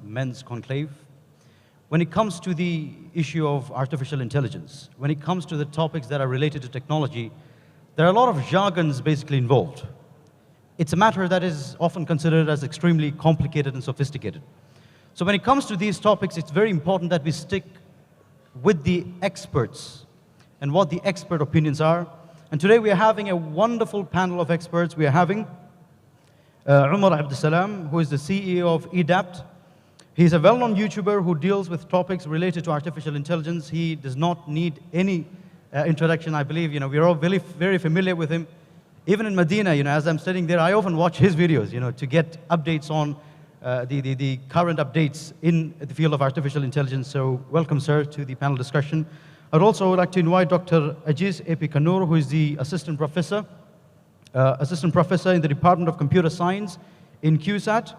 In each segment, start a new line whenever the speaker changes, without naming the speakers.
men's conclave. When it comes to the issue of artificial intelligence, when it comes to the topics that are related to technology, there are a lot of jargons basically involved. It's a matter that is often considered as extremely complicated and sophisticated. So when it comes to these topics, it's very important that we stick with the experts and what the expert opinions are. And today we are having a wonderful panel of experts. We are having Umar Abdussalam, who is the CEO of EDAPT. He's a well-known YouTuber who deals with topics related to artificial intelligence. He does not need any introduction, I believe. We're all very familiar with him. Even in Medina, as I'm studying there, I often watch his videos, to get updates on the current updates in the field of artificial intelligence. So welcome, sir, to the panel discussion. I'd also like to invite Dr. Ajiz A.P. Kanur, who is the assistant professor in the Department of Computer Science in QSAT.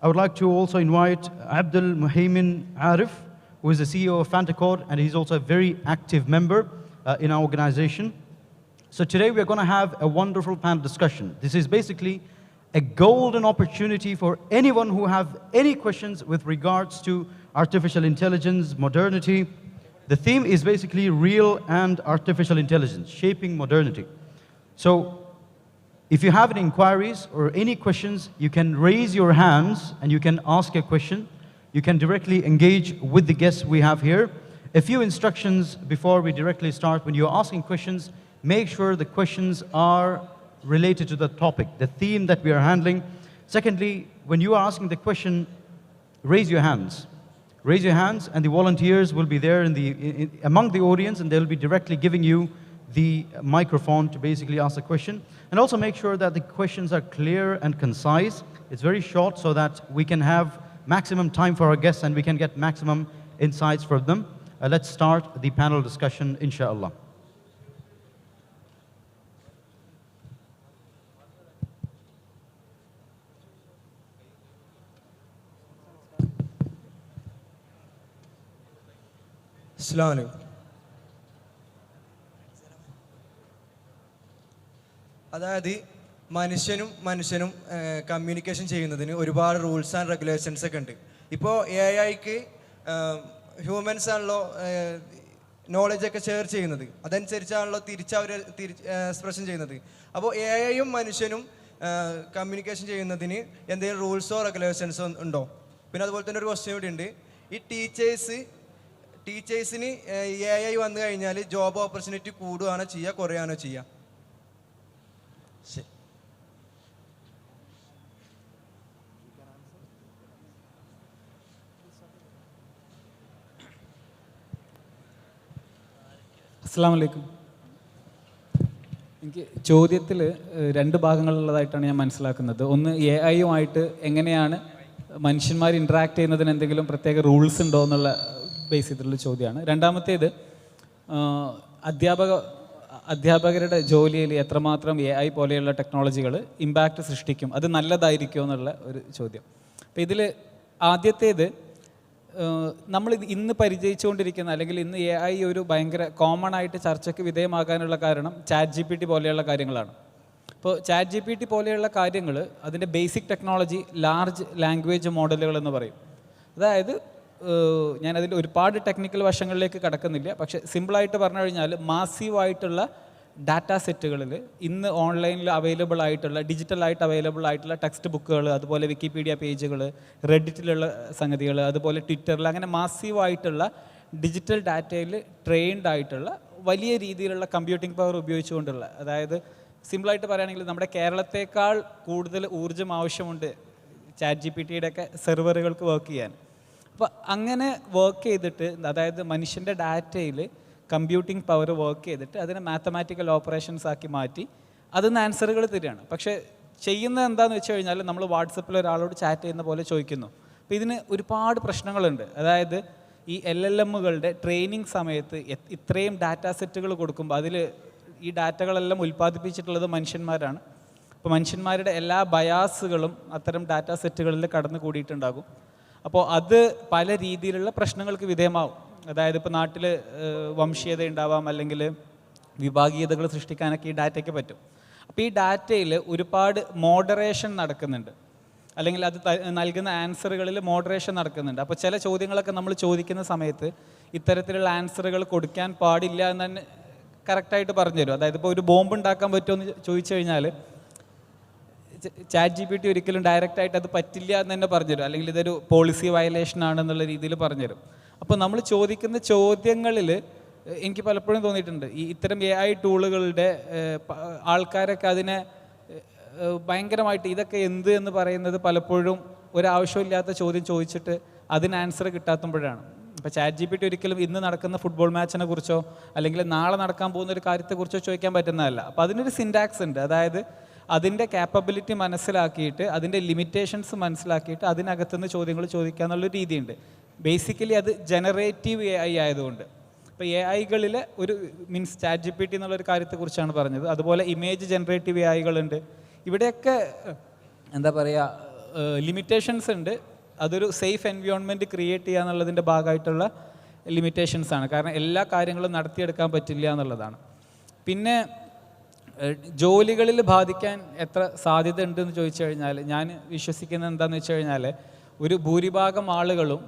I would like to also invite Abdul Muhaymin Arif, who is the CEO of Fantacode, and he's also a very active member in our organization. So today we're going to have a wonderful panel discussion. This is basically a golden opportunity for anyone who have any questions with regards to artificial intelligence, modernity. The theme is basically real and artificial intelligence, shaping modernity. So if you have any inquiries or any questions, you can raise your hands and you can ask a question. You can directly engage with the guests we have here. A few instructions before we directly start. When you're asking questions, make sure the questions are related to the topic, the theme that we are handling. Secondly, when you are asking the question, raise your hands. Raise your hands, and the volunteers will be there among the audience, and they'll be directly giving you the microphone to basically ask the question. And also make sure that the questions are clear and concise. It's very short so that we can have maximum time for our guests and we can get maximum insights from them. Let's start the panel discussion, inshallah.
Assalamu alaikum. അതായത് മനുഷ്യനും communication ചെയ്യുന്നതിന് ഒരുപാട് rules and regulations ഒക്കെ ഉണ്ട്. ഇപ്പോൾ AI-ക്ക് humans ആണല്ലോ നോളജൊക്കെ share ചെയ്യുന്നത്, അതനുസരിച്ചാണല്ലോ അവർ expression ചെയ്യുന്നത്. അപ്പോൾ AI-യും മനുഷ്യനും കമ്മ്യൂണിക്കേഷൻ ചെയ്യുന്നതിന് എന്തെങ്കിലും റൂൾസോ റെഗുലേഷൻസോ ഉണ്ടോ? പിന്നെ അതുപോലെ തന്നെ ഒരു ക്വസ്റ്റ്യൻ കൂടി ഉണ്ട്. ഈ ടീച്ചേഴ്സിന് AI വന്നു കഴിഞ്ഞാൽ ജോബ് ഓപ്പർച്യൂണിറ്റി കൂടുകയാണോ ചെയ്യുക, കുറയാണോ ചെയ്യുക?
അസ്സലാമു അലൈക്കും. എനിക്ക് ചോദ്യത്തിൽ രണ്ട് ഭാഗങ്ങളുള്ളതായിട്ടാണ് ഞാൻ മനസ്സിലാക്കുന്നത്. ഒന്ന്, AI-യുമായിട്ട് എങ്ങനെയാണ് മനുഷ്യന്മാർ ഇൻട്രാക്ട് ചെയ്യുന്നതിന് എന്തെങ്കിലും പ്രത്യേക റൂൾസ് ഉണ്ടോ എന്നുള്ള ബേസ് ചെയ്തിട്ടുള്ള ചോദ്യമാണ്. രണ്ടാമത്തേത്, അധ്യാപകരുടെ ജോലിയിൽ എത്രമാത്രം AI പോലെയുള്ള ടെക്നോളജികൾ ഇമ്പാക്റ്റ് സൃഷ്ടിക്കും, അത് നല്ലതായിരിക്കുമോ എന്നുള്ള ഒരു ചോദ്യം. അപ്പോൾ ഇതിൽ ആദ്യത്തേത്, നമ്മൾ ഇന്ന് പരിചയിച്ചുകൊണ്ടിരിക്കുന്ന അല്ലെങ്കിൽ ഇന്ന് AI ഒരു ഭയങ്കര കോമൺ ആയിട്ട് ചർച്ചയ്ക്ക് വിധേയമാകാനുള്ള കാരണം ChatGPT പോലെയുള്ള കാര്യങ്ങളാണ്. ഇപ്പോൾ ChatGPT പോലെയുള്ള കാര്യങ്ങൾ, അതിൻ്റെ ബേസിക് ടെക്നോളജി ലാർജ് ലാംഗ്വേജ് മോഡലുകൾ എന്ന് പറയും. അതായത് ഞാനതിൽ ഒരുപാട് ടെക്നിക്കൽ വശങ്ങളിലേക്ക് കടക്കുന്നില്ല, പക്ഷേ സിമ്പിളായിട്ട് പറഞ്ഞു കഴിഞ്ഞാൽ മാസീവായിട്ടുള്ള ഡാറ്റാ സെറ്റുകളിൽ ഇന്ന് ഓൺലൈനിൽ അവൈലബിൾ ആയിട്ടുള്ള, ഡിജിറ്റലായിട്ട് അവൈലബിൾ ആയിട്ടുള്ള ടെക്സ്റ്റ് ബുക്കുകൾ, അതുപോലെ വിക്കിപീഡിയ പേജുകൾ, റെഡിറ്റിലുള്ള സംഗതികൾ, അതുപോലെ ട്വിറ്ററിൽ, അങ്ങനെ മാസീവായിട്ടുള്ള ഡിജിറ്റൽ ഡാറ്റയിൽ ട്രെയിൻഡ് ആയിട്ടുള്ള വലിയ രീതിയിലുള്ള കമ്പ്യൂട്ടിംഗ് പവർ ഉപയോഗിച്ചുകൊണ്ടുള്ള, അതായത് സിമ്പിളായിട്ട് പറയുകയാണെങ്കിൽ നമ്മുടെ കേരളത്തേക്കാൾ കൂടുതൽ ഊർജ്ജം ആവശ്യമുണ്ട് ChatGPT-യുടെയൊക്കെ സെർവറുകൾക്ക് വർക്ക് ചെയ്യാൻ. അപ്പോൾ അങ്ങനെ വർക്ക് ചെയ്തിട്ട്, അതായത് മനുഷ്യൻ്റെ ഡാറ്റയിൽ കമ്പ്യൂട്ടിംഗ് പവർ വർക്ക് ചെയ്തിട്ട് അതിനെ മാത്തമാറ്റിക്കൽ ഓപ്പറേഷൻസ് ആക്കി മാറ്റി അതിന് ആൻസറുകൾ തരികയാണ്. പക്ഷേ ചെയ്യുന്നത് എന്താണെന്ന് വെച്ച് കഴിഞ്ഞാൽ, നമ്മൾ വാട്സപ്പിൽ ഒരാളോട് ചാറ്റ് ചെയ്യുന്ന പോലെ ചോദിക്കുന്നു. അപ്പോൾ ഇതിന് ഒരുപാട് പ്രശ്നങ്ങളുണ്ട്. അതായത് ഈ LLM-കളുടെ ട്രെയിനിങ് സമയത്ത് ഇത്രയും ഡാറ്റാ സെറ്റുകൾ കൊടുക്കുമ്പോൾ അതിൽ ഈ ഡാറ്റകളെല്ലാം ഉൽപ്പാദിപ്പിച്ചിട്ടുള്ളത് മനുഷ്യന്മാരാണ്. അപ്പോൾ മനുഷ്യന്മാരുടെ എല്ലാ ബയാസുകളും അത്തരം ഡാറ്റാ സെറ്റുകളിൽ കടന്നു കൂടിയിട്ടുണ്ടാകും. അപ്പോൾ അത് പല രീതിയിലുള്ള പ്രശ്നങ്ങൾക്ക് വിധേയമാവും. അതായത് ഇപ്പോൾ നാട്ടിൽ വംശീയത ഉണ്ടാവാം, അല്ലെങ്കിൽ വിഭാഗീയതകൾ സൃഷ്ടിക്കാനൊക്കെ ഈ ഡാറ്റയ്ക്ക് പറ്റും. അപ്പോൾ ഈ ഡാറ്റയിൽ ഒരുപാട് മോഡറേഷൻ നടക്കുന്നുണ്ട്. അല്ലെങ്കിൽ അത് നൽകുന്ന ആൻസറുകളിൽ മോഡറേഷൻ നടക്കുന്നുണ്ട്. അപ്പോൾ ചില ചോദ്യങ്ങളൊക്കെ നമ്മൾ ചോദിക്കുന്ന സമയത്ത് ഇത്തരത്തിലുള്ള ആൻസറുകൾ കൊടുക്കാൻ പാടില്ല എന്ന് തന്നെ കറക്റ്റായിട്ട് പറഞ്ഞു തരും. അതായത് ഇപ്പോൾ ഒരു ബോംബ് ഉണ്ടാക്കാൻ പറ്റുമോ എന്ന് ചോദിച്ചു കഴിഞ്ഞാൽ ChatGPT ഒരിക്കലും ഡയറക്റ്റായിട്ട് അത് പറ്റില്ല എന്ന് തന്നെ പറഞ്ഞുതരും, അല്ലെങ്കിൽ ഇതൊരു പോളിസി വയലേഷൻ ആണെന്നുള്ള രീതിയിൽ പറഞ്ഞുതരും. അപ്പോൾ നമ്മൾ ചോദിക്കുന്ന ചോദ്യങ്ങളിൽ എനിക്ക് പലപ്പോഴും തോന്നിയിട്ടുണ്ട് ഇത്തരം AI ടൂളുകളുടെ ആൾക്കാരൊക്കെ അതിനെ ഭയങ്കരമായിട്ട് ഇതൊക്കെ എന്ത് എന്ന് പറയുന്നത് പലപ്പോഴും ഒരാവശ്യമില്ലാത്ത ചോദ്യം ചോദിച്ചിട്ട് അതിന് ആൻസർ കിട്ടാത്തുമ്പോഴാണ്. ഇപ്പോൾ ChatGPT ഒരിക്കലും ഇന്ന് നടക്കുന്ന ഫുട്ബോൾ മാച്ചിനെ കുറിച്ചോ അല്ലെങ്കിൽ നാളെ നടക്കാൻ പോകുന്ന ഒരു കാര്യത്തെക്കുറിച്ചോ ചോദിക്കാൻ പറ്റുന്നതല്ല. അപ്പോൾ അതിനൊരു സിൻടാക്സ് ഉണ്ട്. അതായത് അതിൻ്റെ ക്യാപ്പബിലിറ്റി മനസ്സിലാക്കിയിട്ട് അതിൻ്റെ ലിമിറ്റേഷൻസ് മനസ്സിലാക്കിയിട്ട് അതിനകത്തുനിന്ന് ചോദ്യങ്ങൾ ചോദിക്കുക എന്നുള്ളൊരു രീതിയുണ്ട്. ബേസിക്കലി അത് ജനറേറ്റീവ് AI ആയതുകൊണ്ട്. ഇപ്പോൾ AI-കളിൽ ഒരു മീൻസ് ChatGPT എന്നുള്ളൊരു കാര്യത്തെക്കുറിച്ചാണ് പറഞ്ഞത്. അതുപോലെ ഇമേജ് ജനറേറ്റീവ് AI-കളുണ്ട്. ഇവിടെയൊക്കെ എന്താ പറയുക, ലിമിറ്റേഷൻസ് ഉണ്ട്. അതൊരു സേഫ് എൻവയോൺമെൻറ്റ് ക്രിയേറ്റ് ചെയ്യുക എന്നുള്ളതിൻ്റെ ഭാഗമായിട്ടുള്ള ലിമിറ്റേഷൻസാണ്. കാരണം എല്ലാ കാര്യങ്ങളും നടത്തിയെടുക്കാൻ പറ്റില്ല എന്നുള്ളതാണ്. പിന്നെ ജോലികളിൽ ബാധിക്കാൻ എത്ര സാധ്യത ഉണ്ടെന്ന് ചോദിച്ചു കഴിഞ്ഞാൽ ഞാൻ വിശ്വസിക്കുന്നത് എന്താണെന്ന് വെച്ച് കഴിഞ്ഞാൽ ഒരു ഭൂരിഭാഗം ആളുകളും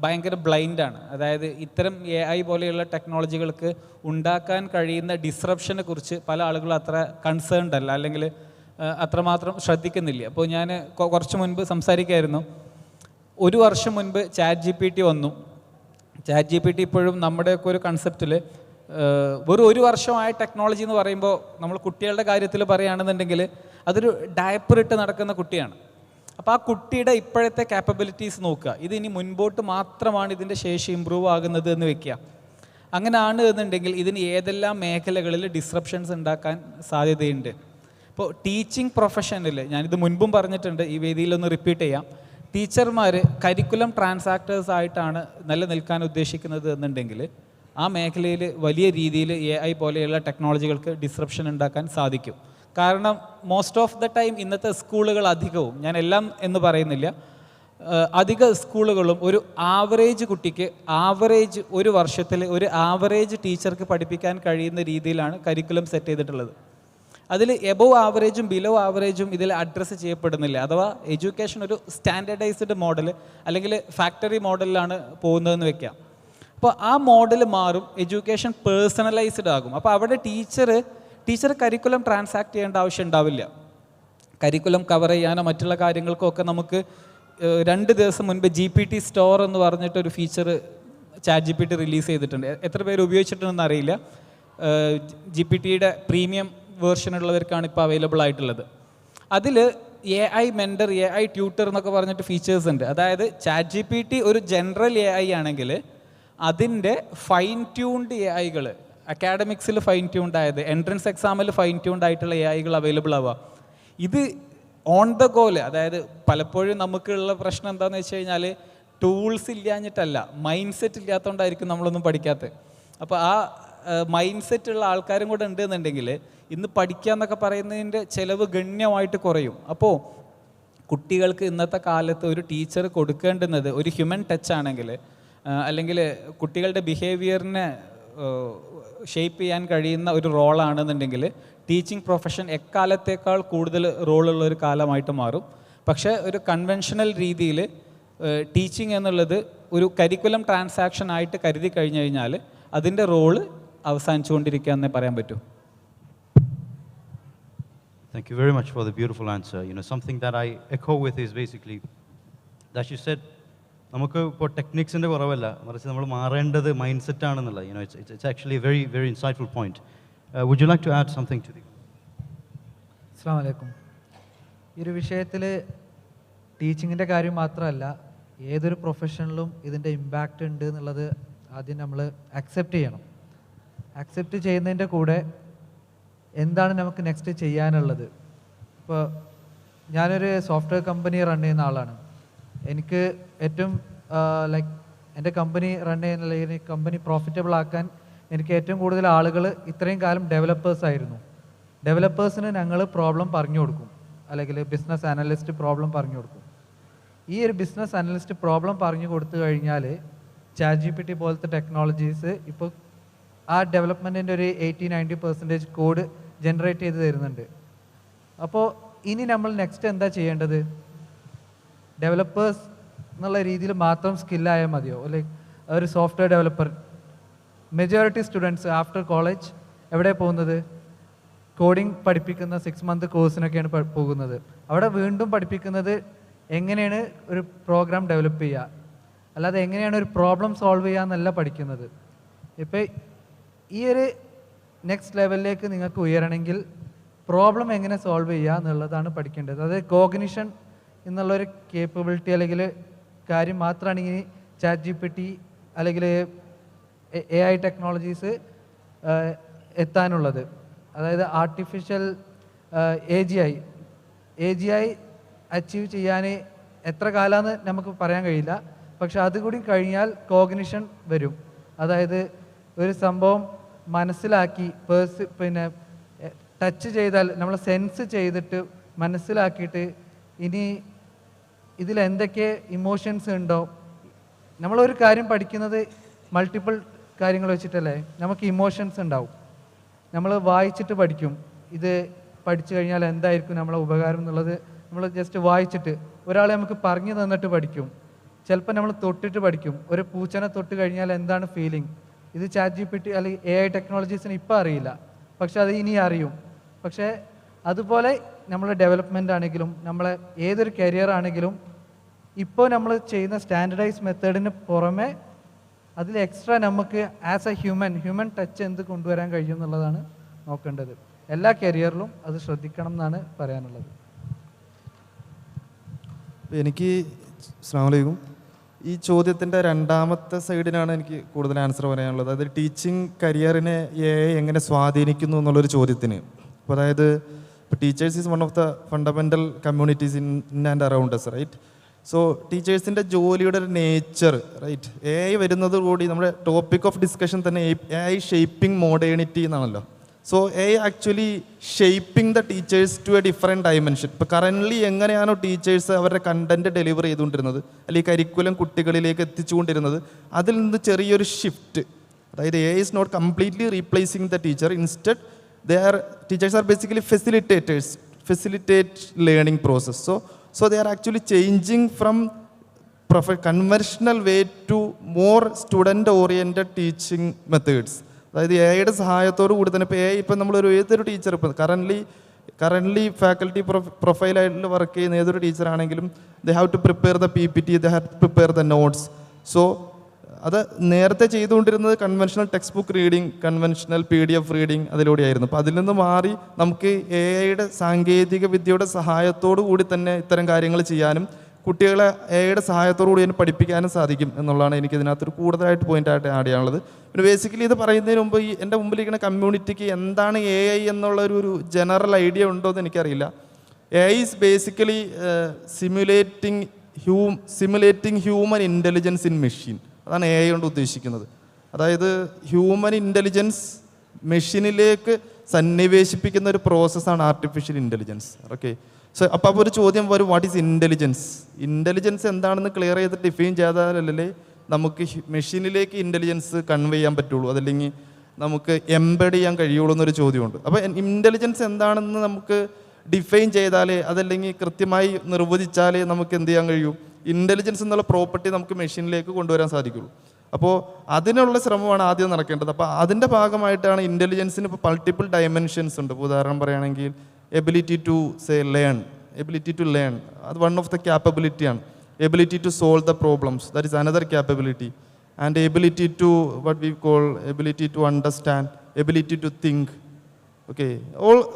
ഭയങ്കര ബ്ലൈൻഡാണ്. അതായത് ഇത്തരം AI പോലെയുള്ള ടെക്നോളജികൾക്ക് ഉണ്ടാക്കാൻ കഴിയുന്ന ഡിസ്റപ്ഷനെ കുറിച്ച് പല ആളുകളും അത്ര കൺസേൺഡ് അല്ല, അല്ലെങ്കിൽ അത്രമാത്രം ശ്രദ്ധിക്കുന്നില്ല. അപ്പോൾ ഞാൻ കുറച്ച് മുൻപ് സംസാരിക്കുകയായിരുന്നു, ഒരു വർഷം മുൻപ് ChatGPT വന്നു. ChatGPT ഇപ്പോഴും നമ്മുടെയൊക്കെ ഒരു കൺസെപ്റ്റിൽ വെറും ഒരു വർഷമായ ടെക്നോളജി എന്ന് പറയുമ്പോൾ നമ്മൾ കുട്ടികളുടെ കാര്യത്തിൽ പറയുകയാണെന്നുണ്ടെങ്കിൽ അതൊരു ഡയപ്പർ ഇട്ട് നടക്കുന്ന കുട്ടിയാണ്. അപ്പോൾ ആ കുട്ടിയുടെ ഇപ്പോഴത്തെ ക്യാപ്പബിലിറ്റീസ് നോക്കുക, ഇതിനി മുൻപോട്ട് മാത്രമാണ് ഇതിൻ്റെ ശേഷി ഇമ്പ്രൂവ് ആകുന്നത് എന്ന് വെക്കുക. അങ്ങനെയാണ് എന്നുണ്ടെങ്കിൽ ഇതിന് ഏതെല്ലാം മേഖലകളിൽ ഡിസ്റപ്ഷൻസ് ഉണ്ടാക്കാൻ സാധ്യതയുണ്ട്. ഇപ്പോൾ ടീച്ചിങ് പ്രൊഫഷനിൽ ഞാനിത് മുൻപും പറഞ്ഞിട്ടുണ്ട്, ഈ വേദിയിലൊന്ന് റിപ്പീറ്റ് ചെയ്യാം. ടീച്ചർമാർ കരിക്കുലം ട്രാൻസാക്ടേഴ്സ് ആയിട്ടാണ് നിലനിൽക്കാൻ ഉദ്ദേശിക്കുന്നത് എന്നുണ്ടെങ്കിൽ ആ മേഖലയിൽ വലിയ രീതിയിൽ AI പോലെയുള്ള ടെക്നോളജികൾക്ക് ഡിസ്റപ്ഷൻ ഉണ്ടാക്കാൻ സാധിക്കും. കാരണം മോസ്റ്റ് ഓഫ് ദ ടൈം ഇന്നത്തെ സ്കൂളുകൾ അധികവും, ഞാൻ എല്ലാം എന്ന് പറയുന്നില്ല, അധിക സ്കൂളുകളും ഒരു ആവറേജ് കുട്ടിക്ക് ഒരു വർഷത്തിൽ ഒരു ആവറേജ് ടീച്ചർക്ക് പഠിപ്പിക്കാൻ കഴിയുന്ന രീതിയിലാണ് കരിക്കുലം സെറ്റ് ചെയ്തിട്ടുള്ളത്. അതിൽ എബോവ് ആവറേജും ബിലോ ആവറേജും ഇതിൽ അഡ്രസ്സ് ചെയ്യപ്പെടുന്നില്ല. അഥവാ എഡ്യൂക്കേഷൻ ഒരു സ്റ്റാൻഡേർഡൈസ്ഡ് മോഡൽ അല്ലെങ്കിൽ ഫാക്ടറി മോഡലിലാണ് പോകുന്നതെന്ന് വെക്കാം. അപ്പോൾ ആ മോഡൽ മാറും, എഡ്യൂക്കേഷൻ പേഴ്സണലൈസ്ഡ് ആകും. അപ്പോൾ അവിടെ ടീച്ചർ കരിക്കുലം ട്രാൻസാക്ട് ചെയ്യേണ്ട ആവശ്യം ഉണ്ടാവില്ല. കരിക്കുലം കവർ ചെയ്യാനോ മറ്റുള്ള കാര്യങ്ങൾക്കോ ഒക്കെ നമുക്ക് 2 ദിവസം മുൻപ് GPT സ്റ്റോർ എന്ന് പറഞ്ഞിട്ടൊരു ഫീച്ചർ ChatGPT റിലീസ് ചെയ്തിട്ടുണ്ട്. എത്ര പേര് ഉപയോഗിച്ചിട്ടുണ്ടെന്ന് അറിയില്ല. GPT-യുടെ പ്രീമിയം വേർഷനുള്ളവർക്കാണ് ഇപ്പോൾ അവൈലബിൾ ആയിട്ടുള്ളത്. അതിൽ AI മെൻറ്റർ, AI ട്യൂട്ടർ എന്നൊക്കെ പറഞ്ഞിട്ട് ഫീച്ചേഴ്സ് ഉണ്ട്. അതായത് ChatGPT ഒരു ജനറൽ AI ആണെങ്കിൽ അതിൻ്റെ ഫൈൻ ട്യൂൺഡ് AI-കൾ, അക്കാഡമിക്സിൽ ഫൈൻ ട്യൂൺഡ് ആയത്, എൻട്രൻസ് എക്സാമിൽ ഫൈൻ ട്യൂൺഡ് ആയിട്ടുള്ള AI-കൾ അവൈലബിൾ ആവുക. ഇത് ഓൺ ദ ഗോല്, അതായത് പലപ്പോഴും നമുക്കുള്ള പ്രശ്നം എന്താണെന്ന് വെച്ച് കഴിഞ്ഞാൽ ടൂൾസ് ഇല്ലാഞ്ഞിട്ടല്ല, മൈൻഡ് സെറ്റ് ഇല്ലാത്തതുകൊണ്ടായിരിക്കും നമ്മളൊന്നും പഠിക്കാത്തത്. അപ്പോൾ ആ മൈൻഡ് സെറ്റ് ഉള്ള ആൾക്കാരും കൂടെ ഉണ്ട് എന്നുണ്ടെങ്കിൽ ഇന്ന് പഠിക്കുക എന്നൊക്കെ പറയുന്നതിൻ്റെ ചിലവ് ഗണ്യമായിട്ട് കുറയും. അപ്പോൾ കുട്ടികൾക്ക് ഇന്നത്തെ കാലത്ത് ഒരു ടീച്ചർ കൊടുക്കേണ്ടുന്നത് ഒരു ഹ്യൂമൻ ടച്ച് ആണെങ്കിൽ, അല്ലെങ്കിൽ കുട്ടികളുടെ ബിഹേവിയറിനെ ഷേപ്പ് ചെയ്യാൻ കഴിയുന്ന ഒരു റോളാണെന്നുണ്ടെങ്കിൽ ടീച്ചിങ് പ്രൊഫഷൻ എക്കാലത്തേക്കാൾ കൂടുതൽ റോളുള്ള ഒരു കാലമായിട്ട് മാറും. പക്ഷേ ഒരു കൺവെൻഷണൽ രീതിയിൽ ടീച്ചിങ് എന്നുള്ളത് ഒരു കരിക്കുലം ട്രാൻസാക്ഷൻ ആയിട്ട് കരുതി കഴിഞ്ഞു കഴിഞ്ഞാൽ അതിൻ്റെ റോള് അവസാനിച്ചുകൊണ്ടിരിക്കുക എന്നേ പറയാൻ പറ്റൂ.
Thank you very much for the beautiful answer. Something that I echo with is basically that you said, നമുക്ക് ഇപ്പോൾ ടെക്നിക്സിൻ്റെ കുറവല്ല, മറിച്ച് നമ്മൾ മാറേണ്ടത് മൈൻഡ് സെറ്റ് ആണെന്നുള്ളത്. It's actually a very, very insightful point. Would you like to add something to the?
അസ്സലാമു അലൈക്കും. ഈ ഒരു വിഷയത്തിൽ ടീച്ചിങ്ങിൻ്റെ കാര്യം മാത്രമല്ല, ഏതൊരു പ്രൊഫഷനിലും ഇതിൻ്റെ ഇമ്പാക്റ്റ് ഉണ്ട് എന്നുള്ളത് ആദ്യം നമ്മൾ അക്സെപ്റ്റ് ചെയ്യണം. അക്സെപ്റ്റ് ചെയ്യുന്നതിൻ്റെ കൂടെ എന്താണ് നമുക്ക് നെക്സ്റ്റ് ചെയ്യാനുള്ളത്. ഇപ്പോൾ ഞാനൊരു സോഫ്റ്റ്വെയർ കമ്പനി റൺ ചെയ്യുന്ന ആളാണ്. എനിക്ക് ഏറ്റവും എൻ്റെ കമ്പനി റൺ ചെയ്യുന്ന, അല്ലെങ്കിൽ കമ്പനി പ്രോഫിറ്റബിൾ ആക്കാൻ എനിക്ക് ഏറ്റവും കൂടുതൽ ആളുകൾ ഇത്രയും കാലം ഡെവലപ്പേഴ്സായിരുന്നു. ഡെവലപ്പേഴ്സിന് ഞങ്ങൾ പ്രോബ്ലം പറഞ്ഞു കൊടുക്കും, അല്ലെങ്കിൽ ബിസിനസ് അനലിസ്റ്റ് പ്രോബ്ലം പറഞ്ഞു കൊടുക്കും. ഈ ഒരു ബിസിനസ് അനലിസ്റ്റ് പ്രോബ്ലം പറഞ്ഞു കൊടുത്തു കഴിഞ്ഞാൽ ChatGPT പോലത്തെ ടെക്നോളജീസ് ഇപ്പോൾ ആ ഡെവലപ്മെൻറ്റിൻ്റെ ഒരു 80-90% കോഡ് ജനറേറ്റ് ചെയ്ത് തരുന്നുണ്ട്. അപ്പോൾ ഇനി നമ്മൾ നെക്സ്റ്റ് എന്താ ചെയ്യേണ്ടത്? ഡെവലപ്പേഴ്സ് എന്നുള്ള രീതിയിൽ മാത്രം സ്കില്ലായാൽ മതിയോ? ലൈക്ക് ഒരു software developer majority students after college എവിടെ പോകുന്നത്? കോഡിംഗ് പഠിപ്പിക്കുന്ന 6 മന്ത് കോഴ്സിനൊക്കെയാണ് പോകുന്നത്. അവിടെ വീണ്ടും പഠിപ്പിക്കുന്നത് എങ്ങനെയാണ് ഒരു പ്രോഗ്രാം ഡെവലപ്പ് ചെയ്യുക, അല്ലാതെ എങ്ങനെയാണ് ഒരു പ്രോബ്ലം സോൾവ് ചെയ്യുക എന്നല്ല പഠിക്കുന്നത്. ഇപ്പോൾ ഈ ഒരു നെക്സ്റ്റ് ലെവലിലേക്ക് നിങ്ങൾക്ക് ഉയരണമെങ്കിൽ പ്രോബ്ലം എങ്ങനെ സോൾവ് ചെയ്യുക എന്നുള്ളതാണ് പഠിക്കേണ്ടത്. അതായത് കോഗ്നിഷൻ എന്നുള്ളൊരു കേപ്പബിലിറ്റി അല്ലെങ്കിൽ കാര്യം മാത്രമാണ് ഇനി ChatGPT അല്ലെങ്കിൽ AI ടെക്നോളജീസ് എത്താനുള്ളത്. അതായത് ആർട്ടിഫിഷ്യൽ AGI അച്ചീവ് ചെയ്യാൻ എത്ര കാലമെന്ന് നമുക്ക് പറയാൻ കഴിയില്ല. പക്ഷെ അതുകൂടി കഴിഞ്ഞാൽ കോഗ്നിഷൻ വരും. അതായത് ഒരു സംഭവം മനസ്സിലാക്കി പിന്നെ ടച്ച് ചെയ്താൽ നമ്മൾ സെൻസ് ചെയ്തിട്ട് മനസ്സിലാക്കിയിട്ട് ഇനി ഇതിലെന്തൊക്കെ ഇമോഷൻസ് ഉണ്ടോ. നമ്മളൊരു കാര്യം പഠിക്കുന്നത് മൾട്ടിപ്പിൾ കാര്യങ്ങൾ വെച്ചിട്ടല്ലേ. നമുക്ക് ഇമോഷൻസ് ഉണ്ടാവും. നമ്മൾ വായിച്ചിട്ട് പഠിക്കും. ഇത് പഠിച്ചു കഴിഞ്ഞാൽ എന്തായിരിക്കും നമ്മളെ ഉപകാരം എന്നുള്ളത് നമ്മൾ ജസ്റ്റ് വായിച്ചിട്ട്. ഒരാളെ നമുക്ക് പറഞ്ഞു തന്നിട്ട് പഠിക്കും. ചിലപ്പോൾ നമ്മൾ തൊട്ടിട്ട് പഠിക്കും. ഒരു പൂച്ചനെ തൊട്ട് കഴിഞ്ഞാൽ എന്താണ് ഫീലിംഗ്. ഇത് ChatGPT അല്ലെങ്കിൽ AI ടെക്നോളജീസിന് ഇപ്പോൾ അറിയില്ല, പക്ഷെ അത് ഇനി അറിയും. പക്ഷേ അതുപോലെ നമ്മളെ ഡെവലപ്മെൻ്റ് ആണെങ്കിലും നമ്മളെ ഏതൊരു കരിയർ ആണെങ്കിലും ഇപ്പോൾ നമ്മൾ ചെയ്യുന്ന സ്റ്റാൻഡർഡൈസ് മെത്തേഡിന് പുറമെ അതിൽ എക്സ്ട്രാ നമുക്ക് ആസ് എ ഹ്യൂമൻ ടച്ച് എന്ത് കൊണ്ടുവരാൻ കഴിയും എന്നുള്ളതാണ് നോക്കേണ്ടത്. എല്ലാ കരിയറിലും അത് ശ്രദ്ധിക്കണം എന്നാണ് പറയാനുള്ളത്.
എനിക്ക് അസ്സലാമു അലൈക്കും, ഈ ചോദ്യത്തിൻ്റെ രണ്ടാമത്തെ സൈഡിനാണ് എനിക്ക് കൂടുതൽ ആൻസർ പറയാനുള്ളത്. അതായത് ടീച്ചിങ് കരിയറിനെ AI എങ്ങനെ സ്വാധീനിക്കുന്നു എന്നുള്ളൊരു ചോദ്യത്തിന്. അപ്പോൾ അതായത് ഇപ്പോൾ teachers is one of the fundamental communities in and around us, right? So ടീച്ചേഴ്സിൻ്റെ ജോലിയുടെ ഒരു നേച്ചർ, റൈറ്റ്? AI വരുന്നത് കൂടി നമ്മുടെ ടോപ്പിക് ഓഫ് ഡിസ്കഷൻ തന്നെ AI ഷേപ്പിംഗ് മോഡേണിറ്റി എന്നാണല്ലോ. So AI actually shaping the teachers to a different dimension. ഇപ്പോൾ currently എങ്ങനെയാണോ ടീച്ചേഴ്സ് അവരുടെ കണ്ടൻറ്റ് ഡെലിവർ ചെയ്തുകൊണ്ടിരുന്നത് അല്ലെങ്കിൽ കരിക്കുലം കുട്ടികളിലേക്ക് എത്തിച്ചുകൊണ്ടിരുന്നത്, അതിൽ നിന്ന് ചെറിയൊരു ഷിഫ്റ്റ്. അതായത് AI is not completely replacing the teacher. Instead teachers are basically facilitate learning process. So they are actually changing from conventional way to more student oriented teaching methods. അതായത് എയുടെ സഹായത്തോടു കൂടി തന്നെ ഇപ്പോൾ ഇപ്പം നമ്മളൊരു ഏതൊരു ടീച്ചർ ഇപ്പം കറൻ്റ്ലി ഫാക്കൽറ്റി പ്രൊഫൈലായിട്ട് വർക്ക് ചെയ്യുന്ന ഏതൊരു ടീച്ചറാണെങ്കിലും they have to prepare the PPT, they have to prepare the notes. So അത് നേരത്തെ ചെയ്തുകൊണ്ടിരുന്നത് conventional text book reading, conventional PDF reading അതിലൂടെയായിരുന്നു. അപ്പോൾ അതിൽ നിന്ന് മാറി നമുക്ക് AI സാങ്കേതിക വിദ്യയുടെ സഹായത്തോടു കൂടി തന്നെ ഇത്തരം കാര്യങ്ങൾ ചെയ്യാനും കുട്ടികളെ AI സഹായത്തോടു കൂടി തന്നെ പഠിപ്പിക്കാനും സാധിക്കും എന്നുള്ളതാണ് എനിക്ക് ഇതിനകത്തൊരു കൂടുതലായിട്ട് പോയിൻ്റായിട്ട് ആഡ് ചെയ്യാനുള്ളത്. പിന്നെ ബേസിക്കലി ഇത് പറയുന്നതിന് മുമ്പ് ഈ എൻ്റെ മുമ്പിലിരിക്കുന്ന കമ്മ്യൂണിറ്റിക്ക് എന്താണ് AI എന്നുള്ളൊരു ജനറൽ ഐഡിയ ഉണ്ടോ എന്ന് എനിക്കറിയില്ല. AI is basically simulating human intelligence in machine. അതാണ് AI കൊണ്ട് ഉദ്ദേശിക്കുന്നത്. അതായത് ഹ്യൂമൻ ഇൻ്റലിജൻസ് മെഷീനിലേക്ക് സന്നിവേശിപ്പിക്കുന്ന ഒരു പ്രോസസ്സാണ് ആർട്ടിഫിഷ്യൽ ഇൻ്റലിജൻസ്. ഓക്കെ, സോ അപ്പോൾ ഒരു ചോദ്യം വരും, വാട്ട് ഈസ് ഇൻ്റലിജൻസ്? ഇൻ്റലിജൻസ് എന്താണെന്ന് ക്ലിയർ ചെയ്ത് ഡിഫൈൻ ചെയ്താലല്ലേ നമുക്ക് മെഷീനിലേക്ക് ഇൻ്റലിജൻസ് കൺവേ ചെയ്യാൻ പറ്റുള്ളൂ, അതല്ലെങ്കിൽ നമുക്ക് എംബഡ് ചെയ്യാൻ കഴിയുള്ളൂ എന്നൊരു ചോദ്യമുണ്ട്. അപ്പോൾ ഇൻ്റലിജൻസ് എന്താണെന്ന് നമുക്ക് ഡിഫൈൻ ചെയ്താലേ, അതല്ലെങ്കിൽ കൃത്യമായി നിർവചിച്ചാലേ നമുക്ക് എന്ത് ചെയ്യാൻ കഴിയും? ഇൻ്റലിജൻസ് എന്നുള്ള പ്രോപ്പർട്ടി നമുക്ക് മെഷീനിലേക്ക് കൊണ്ടുവരാൻ സാധിക്കുള്ളൂ. അപ്പോൾ അതിനുള്ള ശ്രമമാണ് ആദ്യം നടക്കേണ്ടത്. അപ്പോൾ അതിൻ്റെ ഭാഗമായിട്ടാണ് ഇൻ്റലിജൻസിന് ഇപ്പോൾ മൾട്ടിപ്പിൾ ഡയമെൻഷൻസ് ഉണ്ട്. ഇപ്പോൾ ഉദാഹരണം പറയുകയാണെങ്കിൽ എബിലിറ്റി ടു ലേൺ, അത് വൺ ഓഫ് ദ ക്യാപ്പബിലിറ്റിയാണ്. Ability to solve the problems, that is another capability. And ability to what we call ability to understand, ability to think. Okay,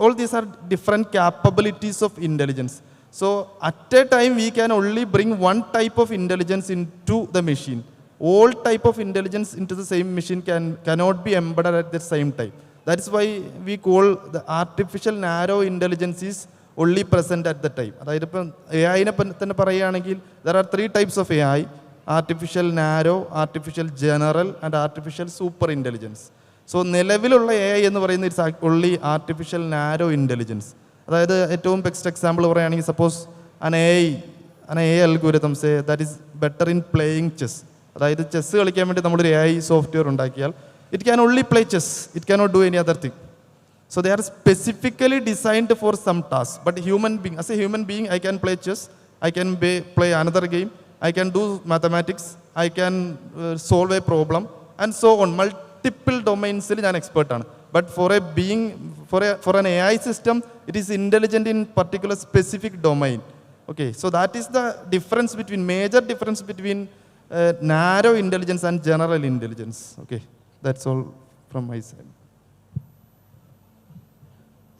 all these are different capabilities of intelligence. So at a time we can only bring one type of intelligence into the machine. All type of intelligence into the same machine cannot be embedded at the same time. That is why we call the artificial narrow intelligence is only present at the time. അതായത് ഇപ്പം AI തന്നെ പറയുകയാണെങ്കിൽ there are 3 types of AI: artificial narrow, artificial general and artificial super intelligence. So നിലവിലുള്ള AI എന്ന് പറയുന്നത് it's only artificial narrow intelligence. അതായത് ഏറ്റവും best example പറയുകയാണെങ്കിൽ suppose an AI algorithm say that is better in playing chess. അതായത് chess കളിക്കാൻ വേണ്ടി നമ്മളൊരു AI സോഫ്റ്റ്വെയർ ഉണ്ടാക്കിയാൽ it can only play chess, it cannot do any other thing. So they are specifically designed for some tasks. But as a human being I can play chess I can play another game, I can do mathematics, I can solve a problem, and so on. Multiple domains I am expert. But for an AI system, it is intelligent in particular specific domain. Okay, so that is the major difference between narrow intelligence and general intelligence. Okay, that's all from my side.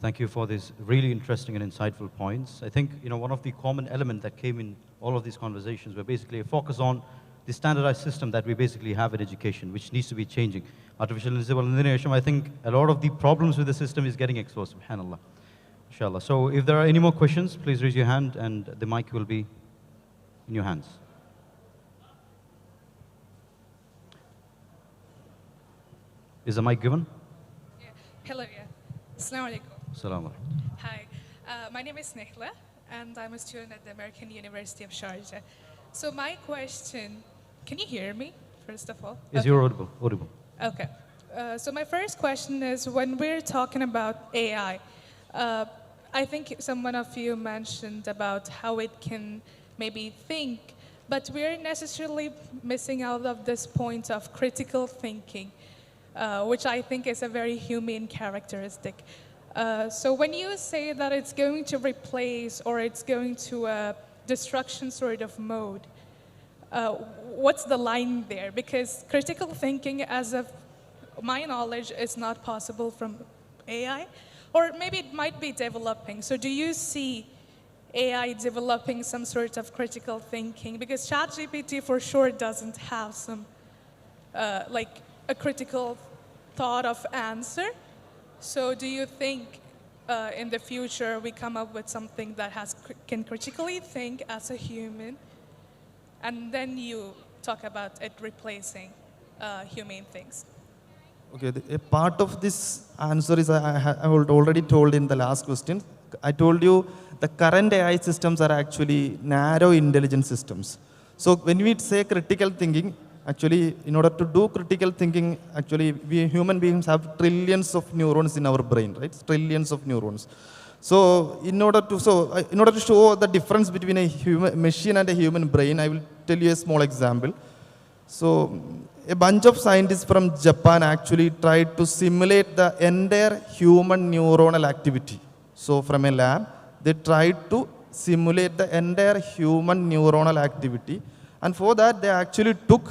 Thank you for these really interesting and insightful points. I think one of the common elements that came in all of these conversations were basically a focus on the standardized system that we basically have in education, which needs to be changing. Artificial intelligence, I think a lot of the problems with the system is getting exposed, subhanAllah. Inshallah. So if there are any more questions, please raise your hand and the mic will be in your hands. Is the mic given?
Yeah. Hello, yeah. Assalamu alaikum.
Assalamu alaikum.
Hi. My name is Nihla, and I'm a student at the American University of Sharjah. So my question, can you hear me, first of all?
Is you audible? Audible.
Okay. So my first question is, when we're talking about AI, I think someone of you mentioned about how it can maybe think, but we're necessarily missing out of this point of critical thinking, which I think is a very human characteristic. So when you say that it's going to replace or it's going to a destruction sort of mode, what's the line there? Because critical thinking, as of my knowledge, is not possible from AI, or maybe it might be developing. So do you see AI developing some sort of critical thinking? Because ChatGPT for sure doesn't have some, like a critical thought of answer. So do you think in the future we come up with something that can critically think as a human, and then you talk about it replacing humane things?
Okay, a part of this answer is I already told in the last question. I told you the current AI systems are actually narrow intelligence systems. So when we say critical thinking, actually, in order to do critical thinking, actually, we human beings have trillions of neurons in our brain, right? Trillions of neurons. So in order to show the difference between a machine and a human brain, I will tell you a small example. So a bunch of scientists from Japan actually tried to simulate the entire human neuronal activity. So from a lab, they tried to simulate the entire human neuronal activity. And for that, they actually took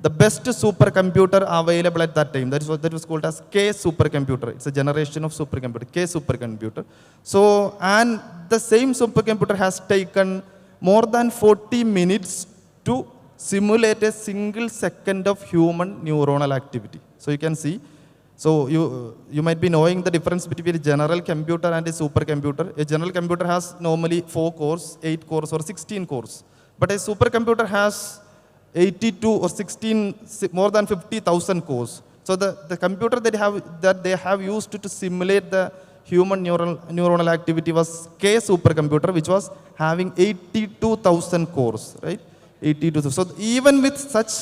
the best supercomputer available at that time. That was called as K supercomputer. It's a generation of supercomputer, K supercomputer. So, and the same supercomputer has taken more than 40 minutes to simulate a single second of human neuronal activity. So you can see. So you might be knowing the difference between a general computer and a supercomputer. A general computer has normally 4 cores, 8 cores, or 16 cores. But a supercomputer has 82 or 16, more than 50,000 cores. So the computer that they have used to simulate the human neuronal activity was K supercomputer, which was having 82,000 cores, right? 82,000. So even with such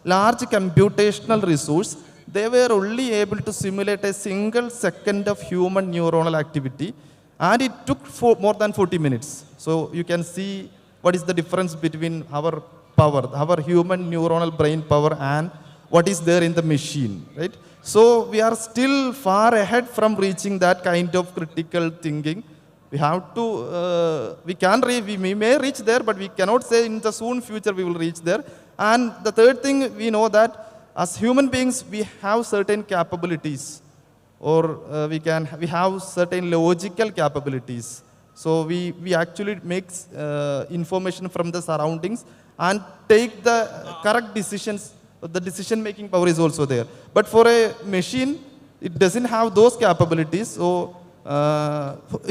large computational resource, they were only able to simulate a single second of human neuronal activity, and it took more than 40 minutes. So you can see what is the difference between our power, our human neuronal brain power, and what is there in the machine, right? So we are still far ahead from reaching that kind of critical thinking. We have to, we may reach there, but we cannot say in the soon future we will reach there. And the third thing, we know that as human beings, we have certain capabilities, or we have certain logical capabilities. So we actually make information from the surroundings and take the correct decisions. The decision-making power is also there. But for a machine, it doesn't have those capabilities. So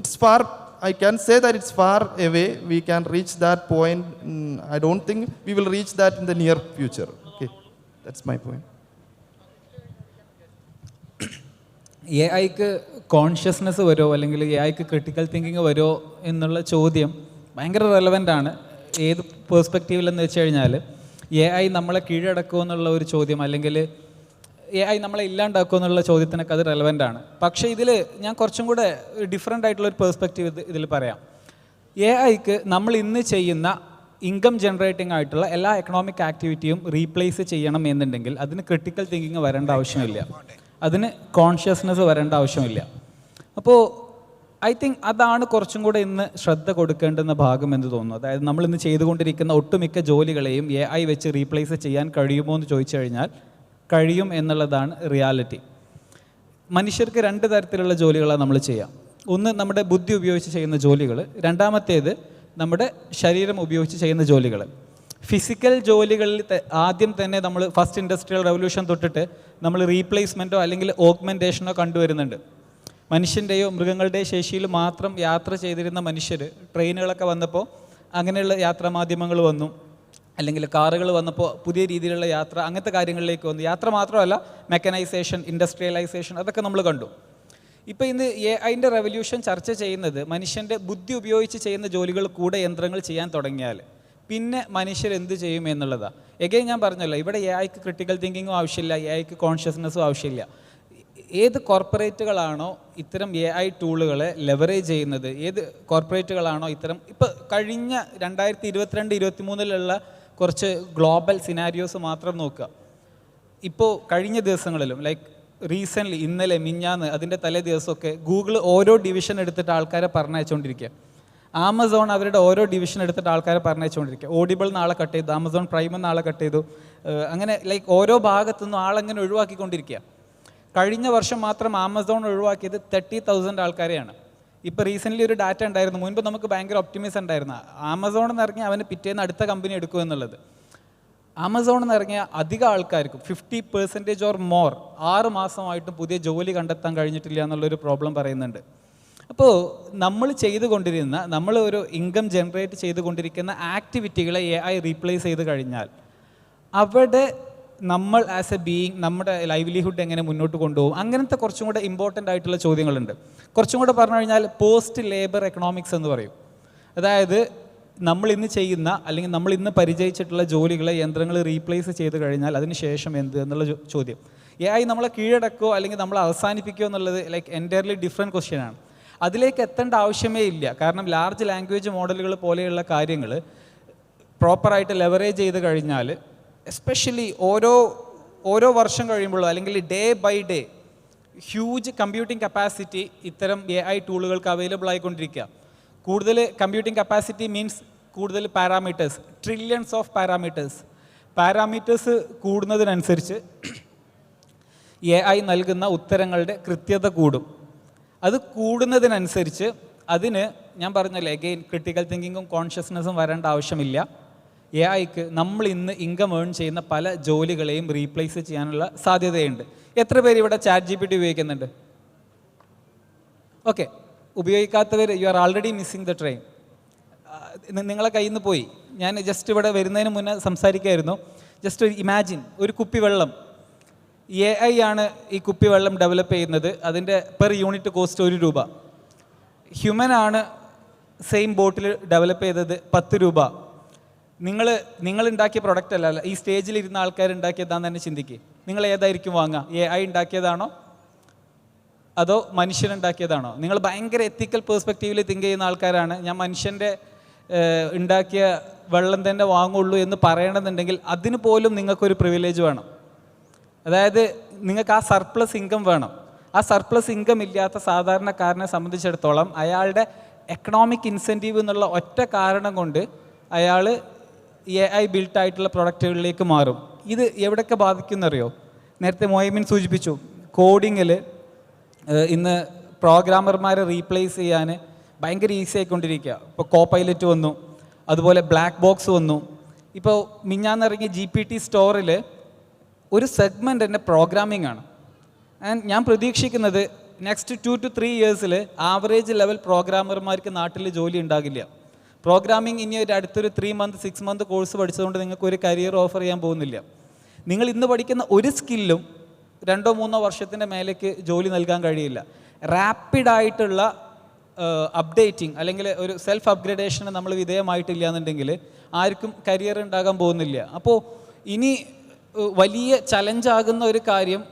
it's far, I can say that it's far away. We can reach that point. I don't think we will reach that in the near future. Okay, that's my point.
എഐക്ക് consciousness വരുമോ അല്ലെങ്കിൽ എഐക്ക് critical thinking വരുമോ എന്നുള്ള ചോദ്യം ഭയങ്കര relevant ആണ്. ഏത് പേഴ്സ്പെക്റ്റീവിലെന്ന് വെച്ച് കഴിഞ്ഞാൽ എഐ നമ്മളെ കീഴടക്കുമോ എന്നുള്ള ഒരു ചോദ്യം, അല്ലെങ്കിൽ എഐ നമ്മളെ ഇല്ലാണ്ടാക്കുമോ എന്നുള്ള ചോദ്യത്തിനൊക്കെ അത് റെലവൻ്റ് ആണ്. പക്ഷേ ഇതിൽ ഞാൻ കുറച്ചും കൂടെ ഡിഫറെൻ്റ് ആയിട്ടുള്ളൊരു പേഴ്സ്പെക്റ്റീവ് ഇതിൽ പറയാം. AI-ക്ക് നമ്മൾ ഇന്ന് ചെയ്യുന്ന ഇൻകം ജനറേറ്റിംഗ് ആയിട്ടുള്ള എല്ലാ എക്കണോമിക് ആക്ടിവിറ്റിയും റീപ്ലേസ് ചെയ്യണം എന്നുണ്ടെങ്കിൽ അതിന് ക്രിട്ടിക്കൽ തിങ്കിങ് വരേണ്ട ആവശ്യമില്ല, അതിന് കോൺഷ്യസ്നെസ് വരേണ്ട ആവശ്യമില്ല. അപ്പോൾ ഐ തിങ്ക് അതാണ് കുറച്ചും കൂടെ ഇന്ന് ശ്രദ്ധ കൊടുക്കേണ്ടുന്ന ഭാഗം എന്ന് തോന്നുന്നു. അതായത് നമ്മൾ ഇന്ന് ചെയ്തുകൊണ്ടിരിക്കുന്ന ഒട്ടുമിക്ക ജോലികളെയും AI വെച്ച് റീപ്ലേസ് ചെയ്യാൻ കഴിയുമോ എന്ന് ചോദിച്ചു കഴിഞ്ഞാൽ കഴിയും എന്നുള്ളതാണ് റിയാലിറ്റി. മനുഷ്യർക്ക് 2 തരത്തിലുള്ള ജോലികളാണ് നമ്മൾ ചെയ്യാം. ഒന്ന് നമ്മുടെ ബുദ്ധി ഉപയോഗിച്ച് ചെയ്യുന്ന ജോലികൾ, രണ്ടാമത്തേത് നമ്മുടെ ശരീരം ഉപയോഗിച്ച് ചെയ്യുന്ന ജോലികൾ. ഫിസിക്കൽ ജോലികളിൽ ആദ്യം തന്നെ നമ്മൾ ഫസ്റ്റ് ഇൻഡസ്ട്രിയൽ റവല്യൂഷൻ തൊട്ടിട്ട് നമ്മൾ റീപ്ലേസ്മെൻറ്റോ അല്ലെങ്കിൽ ഓഗ്മെൻറ്റേഷനോ കണ്ടുവരുന്നുണ്ട്. മനുഷ്യൻ്റെയോ മൃഗങ്ങളുടെയോ ശേഷിയിൽ മാത്രം യാത്ര ചെയ്തിരുന്ന മനുഷ്യർ ട്രെയിനുകളൊക്കെ വന്നപ്പോൾ അങ്ങനെയുള്ള യാത്രാമാധ്യമങ്ങൾ വന്നു, അല്ലെങ്കിൽ കാറുകൾ വന്നപ്പോൾ പുതിയ രീതിയിലുള്ള യാത്ര, അങ്ങനത്തെ കാര്യങ്ങളിലേക്ക് വന്നു. യാത്ര മാത്രമല്ല, മെക്കനൈസേഷൻ, ഇൻഡസ്ട്രിയലൈസേഷൻ, അതൊക്കെ നമ്മൾ കണ്ടു. ഇപ്പോൾ ഇന്ന് AI-ൻ്റെ റെവല്യൂഷൻ ചർച്ച ചെയ്യുന്നത് മനുഷ്യൻ്റെ ബുദ്ധി ഉപയോഗിച്ച് ചെയ്യുന്ന ജോലികൾ കൂടെ യന്ത്രങ്ങൾ ചെയ്യാൻ തുടങ്ങിയാൽ പിന്നെ മനുഷ്യർ എന്ത് ചെയ്യും എന്നുള്ളതാണ്. എഗെയിൻ ഞാൻ പറഞ്ഞല്ലോ, ഇവിടെ AI-ക്ക് ക്രിട്ടിക്കൽ തിങ്കിങ്ങും ആവശ്യമില്ല, AI-ക്ക് കോൺഷ്യസ്നെസ്സും ആവശ്യമില്ല. ഏത് കോർപ്പറേറ്റുകളാണോ ഇത്തരം AI ടൂളുകളെ ലെവറേജ് ചെയ്യുന്നത്, ഏത് കോർപ്പറേറ്റുകളാണോ ഇത്തരം, ഇപ്പോൾ കഴിഞ്ഞ 2022-23 കുറച്ച് ഗ്ലോബൽ സിനാരിയോസ് മാത്രം നോക്കുക. ഇപ്പോൾ കഴിഞ്ഞ ദിവസങ്ങളിലും ലൈക്ക് റീസെൻ്റ്ലി ഇന്നലെ മിഞ്ഞാന്ന് അതിൻ്റെ തലേ ദിവസമൊക്കെ ഗൂഗിൾ ഓരോ ഡിവിഷൻ എടുത്തിട്ട് ആൾക്കാരെ പറഞ്ഞയച്ചുകൊണ്ടിരിക്കുക. ആമസോൺ അവരുടെ ഓരോ ഡിവിഷൻ എടുത്തിട്ട് ആൾക്കാരെ പറഞ്ഞയച്ചുകൊണ്ടിരിക്കുക. ഓഡിബിൾ നാളെ കട്ട് ചെയ്തു, ആമസോൺ പ്രൈം നാളെ കട്ട് ചെയ്തു, അങ്ങനെ ലൈക്ക് ഓരോ ഭാഗത്തുനിന്നും ആളങ്ങനെ ഒഴിവാക്കിക്കൊണ്ടിരിക്കുക. കഴിഞ്ഞ വർഷം മാത്രം ആമസോൺ ഒഴിവാക്കിയത് 30,000 ആൾക്കാരെയാണ്. ഇപ്പോൾ റീസെൻ്റ്ലി ഒരു ഡാറ്റ ഉണ്ടായിരുന്നു, മുൻപ് നമുക്ക് ഭയങ്കര ഒപ്റ്റിമിസം ഉണ്ടായിരുന്നു, ആമസോണിൽ നിന്ന് ഇറങ്ങി അവന് പിറ്റേന്ന് അടുത്ത കമ്പനി എടുക്കുമെന്നുള്ളത്. ആമസോണിൽ നിന്ന് ഇറങ്ങിയ അധികം ആൾക്കാർക്കും 50% ഓർ മോർ 6 മാസമായിട്ടും പുതിയ ജോലി കണ്ടെത്താൻ കഴിഞ്ഞിട്ടില്ല എന്നുള്ളൊരു പ്രോബ്ലം പറയുന്നുണ്ട്. അപ്പോൾ നമ്മൾ ചെയ്തുകൊണ്ടിരുന്ന, നമ്മൾ ഒരു ഇൻകം ജനറേറ്റ് ചെയ്തുകൊണ്ടിരിക്കുന്ന ആക്ടിവിറ്റികളെ AI റീപ്ലേസ് ചെയ്ത് കഴിഞ്ഞാൽ അവിടെ നമ്മൾ ആസ് എ ബീയിങ് നമ്മുടെ ലൈവ്ലിഹുഡ് എങ്ങനെ മുന്നോട്ട് കൊണ്ടുപോകും, അങ്ങനത്തെ കുറച്ചും കൂടെ ഇമ്പോർട്ടൻ്റ് ആയിട്ടുള്ള ചോദ്യങ്ങളുണ്ട്. കുറച്ചും കൂടെ പറഞ്ഞു കഴിഞ്ഞാൽ പോസ്റ്റ് ലേബർ എക്കണോമിക്സ് എന്ന് പറയും. അതായത് നമ്മൾ ഇന്ന് ചെയ്യുന്ന അല്ലെങ്കിൽ നമ്മൾ ഇന്ന് പരിചയിച്ചിട്ടുള്ള ജോലികളെ യന്ത്രങ്ങൾ റീപ്ലേസ് ചെയ്ത് കഴിഞ്ഞാൽ അതിന് ശേഷം എന്ത് എന്നുള്ള ചോദ്യം. AI നമ്മളെ കീഴടക്കുകയോ അല്ലെങ്കിൽ നമ്മളെ അവസാനിപ്പിക്കുകയോ എന്നുള്ളത് ലൈക്ക് എൻറ്റയർലി ഡിഫറെൻറ്റ് ക്വസ്റ്റ്യനാണ്. അതിലേക്ക് എത്തേണ്ട ആവശ്യമേ ഇല്ല. കാരണം ലാർജ് ലാംഗ്വേജ് മോഡലുകൾ പോലെയുള്ള കാര്യങ്ങൾ പ്രോപ്പറായിട്ട് ലെവറേജ് ചെയ്ത് കഴിഞ്ഞാൽ, എസ്പെഷ്യലി ഓരോ വർഷം കഴിയുമ്പോഴോ അല്ലെങ്കിൽ day by day huge computing capacity ഇത്തരം AI ടൂളുകൾക്ക് അവൈലബിൾ ആയിക്കൊണ്ടിരിക്കുക. കൂടുതൽ കമ്പ്യൂട്ടിംഗ് കപ്പാസിറ്റി മീൻസ് കൂടുതൽ പാരാമീറ്റേഴ്സ്, ട്രില്യൺസ് ഓഫ് പാരാമീറ്റേഴ്സ് കൂടുന്നതിനനുസരിച്ച് AI നൽകുന്ന ഉത്തരങ്ങളുടെ കൃത്യത കൂടും. അത് കൂടുന്നതിനനുസരിച്ച് അതിന് ഞാൻ പറഞ്ഞല്ലോ അഗെയിൻ ക്രിട്ടിക്കൽ തിങ്കിങ്ങും കോൺഷ്യസ്നെസ്സും വരേണ്ട ആവശ്യമില്ല. AI-ക്ക് നമ്മൾ ഇന്ന് ഇൻകം ഏൺ ചെയ്യുന്ന പല ജോലികളെയും റീപ്ലേസ് ചെയ്യാനുള്ള സാധ്യതയുണ്ട്. എത്ര പേര് ഇവിടെ ChatGPT ഉപയോഗിക്കുന്നുണ്ട്? ഓക്കെ, ഉപയോഗിക്കാത്തവർ you are already missing the train. നിങ്ങളെ കയ്യിൽ നിന്ന് പോയി. ഞാൻ ജസ്റ്റ് ഇവിടെ വരുന്നതിന് മുന്നേ സംസാരിക്കുമായിരുന്നു. ജസ്റ്റ് ഒരു ഇമാജിൻ, ഒരു കുപ്പി വെള്ളം, AI ആണ് ഈ കുപ്പി വെള്ളം ഡെവലപ്പ് ചെയ്യുന്നത്. അതിൻ്റെ പെർ യൂണിറ്റ് കോസ്റ്റ് 1 രൂപ. ഹ്യൂമനാണ് സെയിം ബോട്ടിൽ ഡെവലപ്പ് ചെയ്തത് 10 രൂപ. നിങ്ങൾ ഉണ്ടാക്കിയ പ്രൊഡക്റ്റ് അല്ല, ഈ സ്റ്റേജിൽ ഇരുന്ന ആൾക്കാർ ഉണ്ടാക്കിയതാന്ന് തന്നെ ചിന്തിക്കുക. നിങ്ങൾ ഏതായിരിക്കും വാങ്ങുക? AI ഉണ്ടാക്കിയതാണോ അതോ മനുഷ്യനുണ്ടാക്കിയതാണോ? നിങ്ങൾ ഭയങ്കര എത്തിക്കൽ പേഴ്സ്പെക്റ്റീവിൽ തിങ്ക് ചെയ്യുന്ന ആൾക്കാരാണ്. ഞാൻ മനുഷ്യൻ്റെ ഉണ്ടാക്കിയ വെള്ളം തന്നെ വാങ്ങുള്ളൂ എന്ന് പറയണമെന്നുണ്ടെങ്കിൽ അതിന് പോലും നിങ്ങൾക്കൊരു പ്രിവിലേജ് വേണം. അതായത് നിങ്ങൾക്ക് ആ സർപ്ലസ് ഇൻകം വേണം. ആ സർപ്ലസ് ഇൻകം ഇല്ലാത്ത സാധാരണക്കാരനെ സംബന്ധിച്ചിടത്തോളം അയാളുടെ എക്കണോമിക് ഇൻസെൻറ്റീവ് എന്നുള്ള ഒറ്റ കാരണം കൊണ്ട് അയാൾ AI ബിൽട്ടായിട്ടുള്ള പ്രൊഡക്റ്റുകളിലേക്ക് മാറും. ഇത് എവിടെയൊക്കെ ബാധിക്കുന്നറിയോ? നേരത്തെ മൊയ്മിൻ സൂചിപ്പിച്ചു, കോഡിങ്ങിൽ ഇന്ന് പ്രോഗ്രാമർമാരെ റീപ്ലേസ് ചെയ്യാൻ ഭയങ്കര ഈസി ആയിക്കൊണ്ടിരിക്കുക. ഇപ്പോൾ കോപൈലറ്റ് വന്നു, അതുപോലെ ബ്ലാക്ക് ബോക്സ് വന്നു. ഇപ്പോൾ മിഞ്ഞാന്നിറങ്ങിയ GPT സ്റ്റോറിൽ ഒരു സെഗ്മെൻറ്റ് തന്നെ പ്രോഗ്രാമിംഗ് ആണ്. ആൻഡ് ഞാൻ പ്രതീക്ഷിക്കുന്നത് നെക്സ്റ്റ് 2 to 3 ഇയേഴ്സിൽ ആവറേജ് ലെവൽ പ്രോഗ്രാമർമാർക്ക് നാട്ടിൽ ജോലി ഉണ്ടാകില്ല. പ്രോഗ്രാമിംഗ് ഇനി അടുത്തൊരു 3 month 6 month കോഴ്സ് പഠിച്ചതുകൊണ്ട് നിങ്ങൾക്ക് ഒരു കരിയർ ഓഫർ ചെയ്യാൻ പോകുന്നില്ല. നിങ്ങൾ ഇന്ന് പഠിക്കുന്ന ഒരു സ്കില്ലും 2-3 വർഷത്തിൻ്റെ മേലേക്ക് ജോലി നൽകാൻ കഴിയില്ല. റാപ്പിഡായിട്ടുള്ള അപ്ഡേറ്റിംഗ് അല്ലെങ്കിൽ ഒരു സെൽഫ് അപ്ഗ്രഡേഷന് നമ്മൾ വിധേയമായിട്ടില്ല എന്നുണ്ടെങ്കിൽ ആർക്കും കരിയർ ഉണ്ടാകാൻ പോകുന്നില്ല. അപ്പോൾ ഇനി വലിയ ചലഞ്ചാകുന്ന ഒരു കാര്യം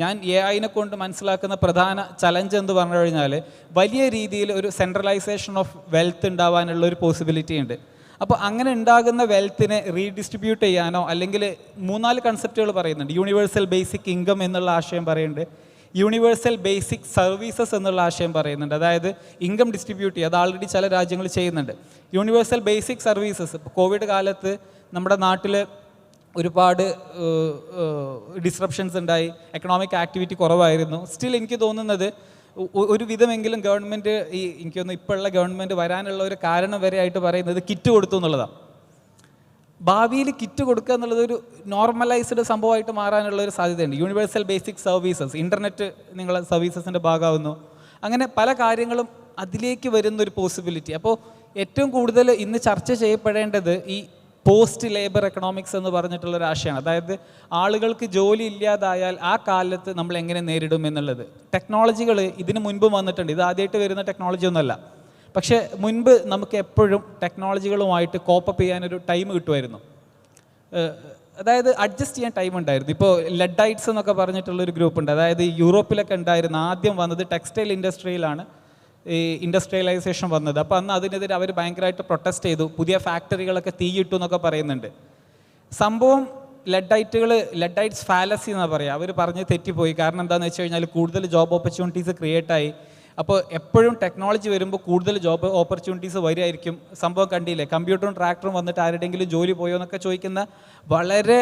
ഞാൻ AI കൊണ്ട് മനസ്സിലാക്കുന്ന പ്രധാന ചലഞ്ച് എന്ന് പറഞ്ഞു കഴിഞ്ഞാൽ വലിയ രീതിയിൽ ഒരു സെൻട്രലൈസേഷൻ ഓഫ് വെൽത്ത് ഉണ്ടാവാനുള്ള ഒരു പോസിബിലിറ്റി ഉണ്ട്. അപ്പോൾ അങ്ങനെ ഉണ്ടാകുന്ന വെൽത്തിനെ റീഡിസ്ട്രിബ്യൂട്ട് ചെയ്യാനോ, അല്ലെങ്കിൽ 3-4 കൺസെപ്റ്റുകൾ പറയുന്നുണ്ട്. യൂണിവേഴ്സൽ ബേസിക് ഇൻകം എന്നുള്ള ആശയം പറയുന്നുണ്ട്, യൂണിവേഴ്സൽ ബേസിക് സർവീസസ് എന്നുള്ള ആശയം പറയുന്നുണ്ട്. അതായത് ഇൻകം ഡിസ്ട്രിബ്യൂട്ട് ചെയ്യുക, അത് ആൾറെഡി ചില രാജ്യങ്ങൾ ചെയ്യുന്നുണ്ട്. യൂണിവേഴ്സൽ ബേസിക് സർവീസസ്, കോവിഡ് കാലത്ത് നമ്മുടെ നാട്ടിൽ ഒരുപാട് ഡിസ്റപ്ഷൻസ് ഉണ്ടായി, എക്കണോമിക് ആക്ടിവിറ്റി കുറവായിരുന്നു. സ്റ്റിൽ എനിക്ക് തോന്നുന്നത് ഒരു വിധമെങ്കിലും ഗവൺമെൻറ്, എനിക്ക് തോന്നുന്നു ഇപ്പോഴുള്ള ഗവൺമെൻറ് വരാനുള്ള ഒരു കാരണം വരെ ആയിട്ട് പറയുന്നത് കിറ്റ് കൊടുത്തു എന്നുള്ളതാണ്. ഭാവിയിൽ കിറ്റ് കൊടുക്കുക എന്നുള്ളത് ഒരു നോർമലൈസ്ഡ് സംഭവമായിട്ട് മാറാനുള്ള ഒരു സാധ്യതയുണ്ട്. യൂണിവേഴ്സൽ ബേസിക് സർവീസസ്, ഇൻ്റർനെറ്റ് നിങ്ങളെ സർവീസസിൻ്റെ ഭാഗമാവുന്നു. അങ്ങനെ പല കാര്യങ്ങളും അതിലേക്ക് വരുന്നൊരു പോസിബിലിറ്റി. അപ്പോൾ ഏറ്റവും കൂടുതൽ ഇന്ന് ചർച്ച ചെയ്യപ്പെടേണ്ടത് ഈ പോസ്റ്റ് ലേബർ എക്കണോമിക്സ് എന്ന് പറഞ്ഞിട്ടുള്ളൊരു ആശയമാണ്. അതായത് ആളുകൾക്ക് ജോലി ഇല്ലാതായാൽ ആ കാലത്ത് നമ്മൾ എങ്ങനെ നേരിടും എന്നുള്ളത്. ടെക്നോളജികൾ ഇതിന് മുൻപ് വന്നിട്ടുണ്ട്, ഇത് ആദ്യമായിട്ട് വരുന്ന ടെക്നോളജി ഒന്നുമല്ല. പക്ഷേ മുൻപ് നമുക്ക് എപ്പോഴും ടെക്നോളജികളുമായിട്ട് കോപ്പപ്പ് ചെയ്യാനൊരു ടൈം കിട്ടുമായിരുന്നു. അതായത് അഡ്ജസ്റ്റ് ചെയ്യാൻ ടൈം ഉണ്ടായിരുന്നു. ഇപ്പോൾ ലഡൈറ്റ്സ് എന്നൊക്കെ പറഞ്ഞിട്ടുള്ളൊരു ഗ്രൂപ്പ് ഉണ്ട്. അതായത് യൂറോപ്പിലൊക്കെ ഉണ്ടായിരുന്നു. ആദ്യം വന്നത് ടെക്സ്റ്റൈൽ ഇൻഡസ്ട്രിയിലാണ് ഈ ഇൻഡസ്ട്രിയലൈസേഷൻ വന്നത്. അപ്പോൾ അന്ന് അതിനെതിരെ അവർ ഭയങ്കരമായിട്ട് പ്രൊട്ടസ്റ്റ് ചെയ്തു, പുതിയ ഫാക്ടറികളൊക്കെ തീയിട്ടു എന്നൊക്കെ പറയുന്നുണ്ട്. സംഭവം ലഡൈറ്റ്സ് ഫാലസി എന്നാണ് പറയുക. അവർ പറഞ്ഞ് തെറ്റിപ്പോയി. കാരണം എന്താണെന്ന് വെച്ച് കഴിഞ്ഞാൽ കൂടുതൽ ജോബ് ഓപ്പർച്യൂണിറ്റീസ് ക്രിയേറ്റ് ആയി. അപ്പോൾ എപ്പോഴും ടെക്നോളജി വരുമ്പോൾ കൂടുതൽ ജോബ് ഓപ്പർച്യൂണിറ്റീസ് വരുമായിരിക്കും. സംഭവം കണ്ടില്ലേ, കമ്പ്യൂട്ടറും ട്രാക്ടറും വന്നിട്ട് ആരുടെയെങ്കിലും ജോലി പോയോ എന്നൊക്കെ ചോദിക്കുന്ന വളരെ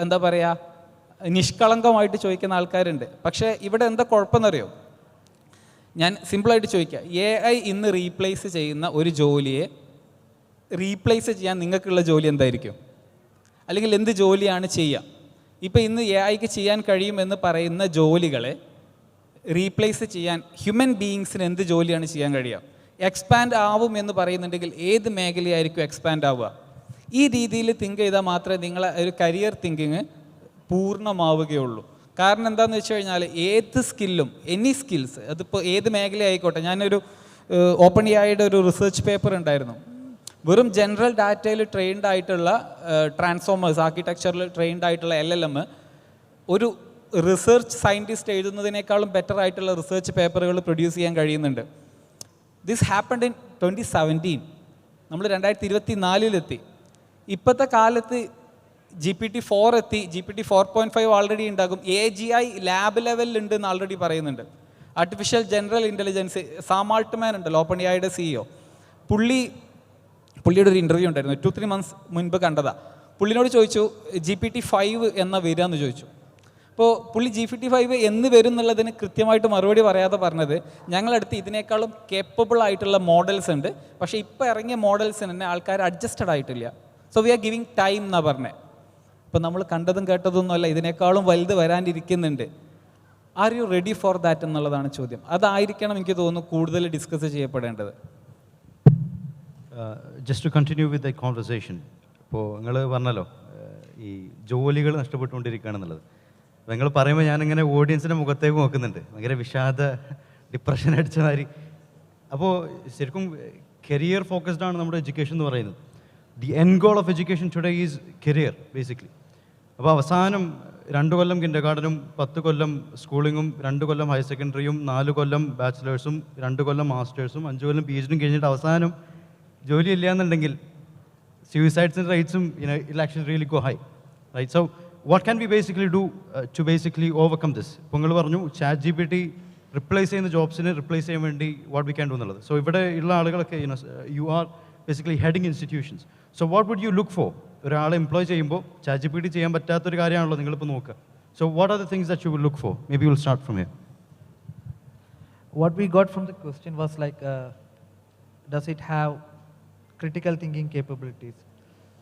എന്താ പറയുക നിഷ്കളങ്കമായിട്ട് ചോദിക്കുന്ന ആൾക്കാരുണ്ട്. പക്ഷേ ഇവിടെ എന്താ കുഴപ്പമെന്നറിയോ? ഞാൻ സിമ്പിളായിട്ട് ചോദിക്കാം, AI ഇന്ന് റീപ്ലേസ് ചെയ്യുന്ന ഒരു ജോലിയെ റീപ്ലേസ് ചെയ്യാൻ നിങ്ങൾക്കുള്ള ജോലി എന്തായിരിക്കും? അല്ലെങ്കിൽ എന്ത് ജോലിയാണ് ചെയ്യുക? ഇപ്പോൾ ഇന്ന് AI ചെയ്യാൻ കഴിയുമെന്ന് പറയുന്ന ജോലികളെ റീപ്ലേസ് ചെയ്യാൻ ഹ്യൂമൻ ബീയിങ്സിന് എന്ത് ജോലിയാണ് ചെയ്യാൻ കഴിയുക? എക്സ്പാൻഡ് ആവും എന്ന് പറയുന്നുണ്ടെങ്കിൽ ഏത് മേഖലയായിരിക്കും എക്സ്പാൻഡ് ആവുക? ഈ രീതിയിൽ തിങ്ക് ചെയ്താൽ മാത്രമേ നിങ്ങളെ ഒരു കരിയർ തിങ്കിങ് പൂർണ്ണമാവുകയുള്ളൂ. കാരണം എന്താണെന്ന് വെച്ച് കഴിഞ്ഞാൽ ഏത് സ്കില്ലും, എനി സ്കിൽസ്, അതിപ്പോൾ ഏത് മേഖല ആയിക്കോട്ടെ. ഞാനൊരു ഓപ്പൺ എഐയുടെ ഒരു റിസർച്ച് പേപ്പർ ഉണ്ടായിരുന്നു. വെറും ജനറൽ ഡാറ്റയിൽ ട്രെയിൻഡ് ആയിട്ടുള്ള ട്രാൻസ്ഫോമേഴ്സ് ആർക്കിടെക്ചറിൽ ട്രെയിൻഡ് ആയിട്ടുള്ള LLM ഒരു റിസർച്ച് സയൻറ്റിസ്റ്റ് എഴുതുന്നതിനേക്കാളും ബെറ്റർ ആയിട്ടുള്ള റിസർച്ച് പേപ്പറുകൾ പ്രൊഡ്യൂസ് ചെയ്യാൻ കഴിയുന്നുണ്ട്. This happened in 2017. നമ്മൾ 2024 ഇപ്പോഴത്തെ കാലത്ത് GPT-4 എത്തി, GPT 4.5 ഓൾറെഡി ഉണ്ടാകും. AGI ലാബ് ലെവലിൽ ഉണ്ട് എന്ന് ഓൾറെഡി പറയുന്നുണ്ട്. Artificial general intelligence, Sam Altman ഉണ്ടല്ലോ, ഓപ്പൺ എഐയുടെ CEO, പുള്ളിയുടെ ഒരു ഇൻ്റർവ്യൂ ഉണ്ടായിരുന്നു 2-3 months മുൻപ് കണ്ടതാ. പുള്ളിനോട് ചോദിച്ചു GPT-5 എന്ന വരിക എന്ന് ചോദിച്ചു. അപ്പോൾ പുള്ളി GPT-5 എന്ന് വരും എന്നുള്ളതിന് കൃത്യമായിട്ട് മറുപടി പറയാതെ പറഞ്ഞത്, ഞങ്ങളടുത്ത് ഇതിനേക്കാളും കേപ്പബിൾ ആയിട്ടുള്ള മോഡൽസ് ഉണ്ട്, പക്ഷേ ഇപ്പോൾ ഇറങ്ങിയ മോഡൽസിന് തന്നെ ആൾക്കാർ അഡ്ജസ്റ്റഡ് ആയിട്ടില്ല. So we are giving time എന്നാണ് പറഞ്ഞത്. ഇപ്പോൾ നമ്മൾ കണ്ടതും കേട്ടതൊന്നുമല്ല, ഇതിനേക്കാളും വലുത് വരാനിരിക്കുന്നുണ്ട്. Are you ready for that എന്നുള്ളതാണ് ചോദ്യം. അതായിരിക്കണം എനിക്ക് തോന്നുന്നു കൂടുതൽ ഡിസ്കസ് ചെയ്യപ്പെടേണ്ടത്.
Just to continue with the conversation, ഇപ്പോൾ നിങ്ങൾ പറഞ്ഞല്ലോ ഈ ജോലികൾ നഷ്ടപ്പെട്ടുകൊണ്ടിരിക്കുകയാണെന്നുള്ളത്. അപ്പോൾ നിങ്ങൾ പറയുമ്പോൾ ഞാനിങ്ങനെ ഓഡിയൻസിൻ്റെ മുഖത്തേക്ക് നോക്കുന്നുണ്ട്, ഭയങ്കര വിഷാദ ഡിപ്രഷൻ അടിച്ച മാതിരി. അപ്പോൾ ശരിക്കും കരിയർ ഫോക്കസ്ഡ് ആണ് നമ്മുടെ എഡ്യൂക്കേഷൻ എന്ന് പറയുന്നത്. The end goal of education today is career basically. അപ്പോൾ അവസാനം 2 കൊല്ലം കിൻഡർ ഗാർഡനും 10 കൊല്ലം സ്കൂളിങ്ങും 2 കൊല്ലം ഹയർ സെക്കൻഡറിയും 4 കൊല്ലം ബാച്ചിലേഴ്സും 2 കൊല്ലം മാസ്റ്റേഴ്സും 5 കൊല്ലം PhD കഴിഞ്ഞിട്ട് അവസാനം ജോലി ഇല്ല എന്നുണ്ടെങ്കിൽ suicides rates it'll actually really go high, right? So what can we basically do to basically overcome this? ഇപ്പോൾ നിങ്ങൾ പറഞ്ഞു ChatGPT റിപ്ലേസ് ചെയ്യുന്ന ജോബ്സിനെ റിപ്ലേസ് ചെയ്യാൻ വേണ്ടി what we can do എന്നുള്ളത്. സോ ഇവിടെ ഉള്ള ആളുകളൊക്കെ you are basically heading institutions. So what would you look for? ഒരാളെ എംപ്ലോയ് ചെയ്യുമ്പോൾ ChatGPT ചെയ്യാൻ പറ്റാത്തൊരു കാര്യമാണല്ലോ നിങ്ങളിപ്പോൾ നോക്കുക. So what are the things that you will look for? Maybe we'll start from here.
What we got from the question was like, does it have critical thinking capabilities?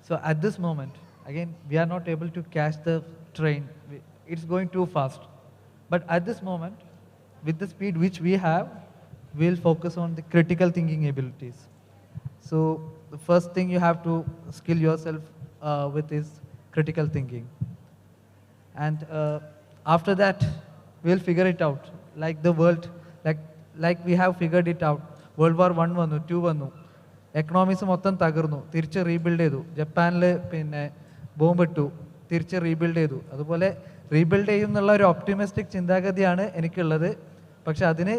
So at this moment, again, we are not able to catch the train. It's going too fast. But at this moment, with the speed which we have, we'll focus on the critical thinking abilities. So the first thing you have to skill yourself with is critical thinking. And after that, we'll figure it out. Like the world, like we have figured it out. World War I വന്നു, 2 വന്നു, economics മൊത്തം തകർന്നു, തിരിച്ച് rebuild ചെയ്തു. ജപ്പാനിൽ പിന്നെ ബോംബിട്ടു, തിരിച്ച് rebuild ചെയ്തു. അതുപോലെ റീബിൽഡ് ചെയ്യും എന്നുള്ള ഒരു ഒപ്റ്റിമിസ്റ്റിക് ചിന്താഗതിയാണ് എനിക്കുള്ളത്. പക്ഷെ അതിന്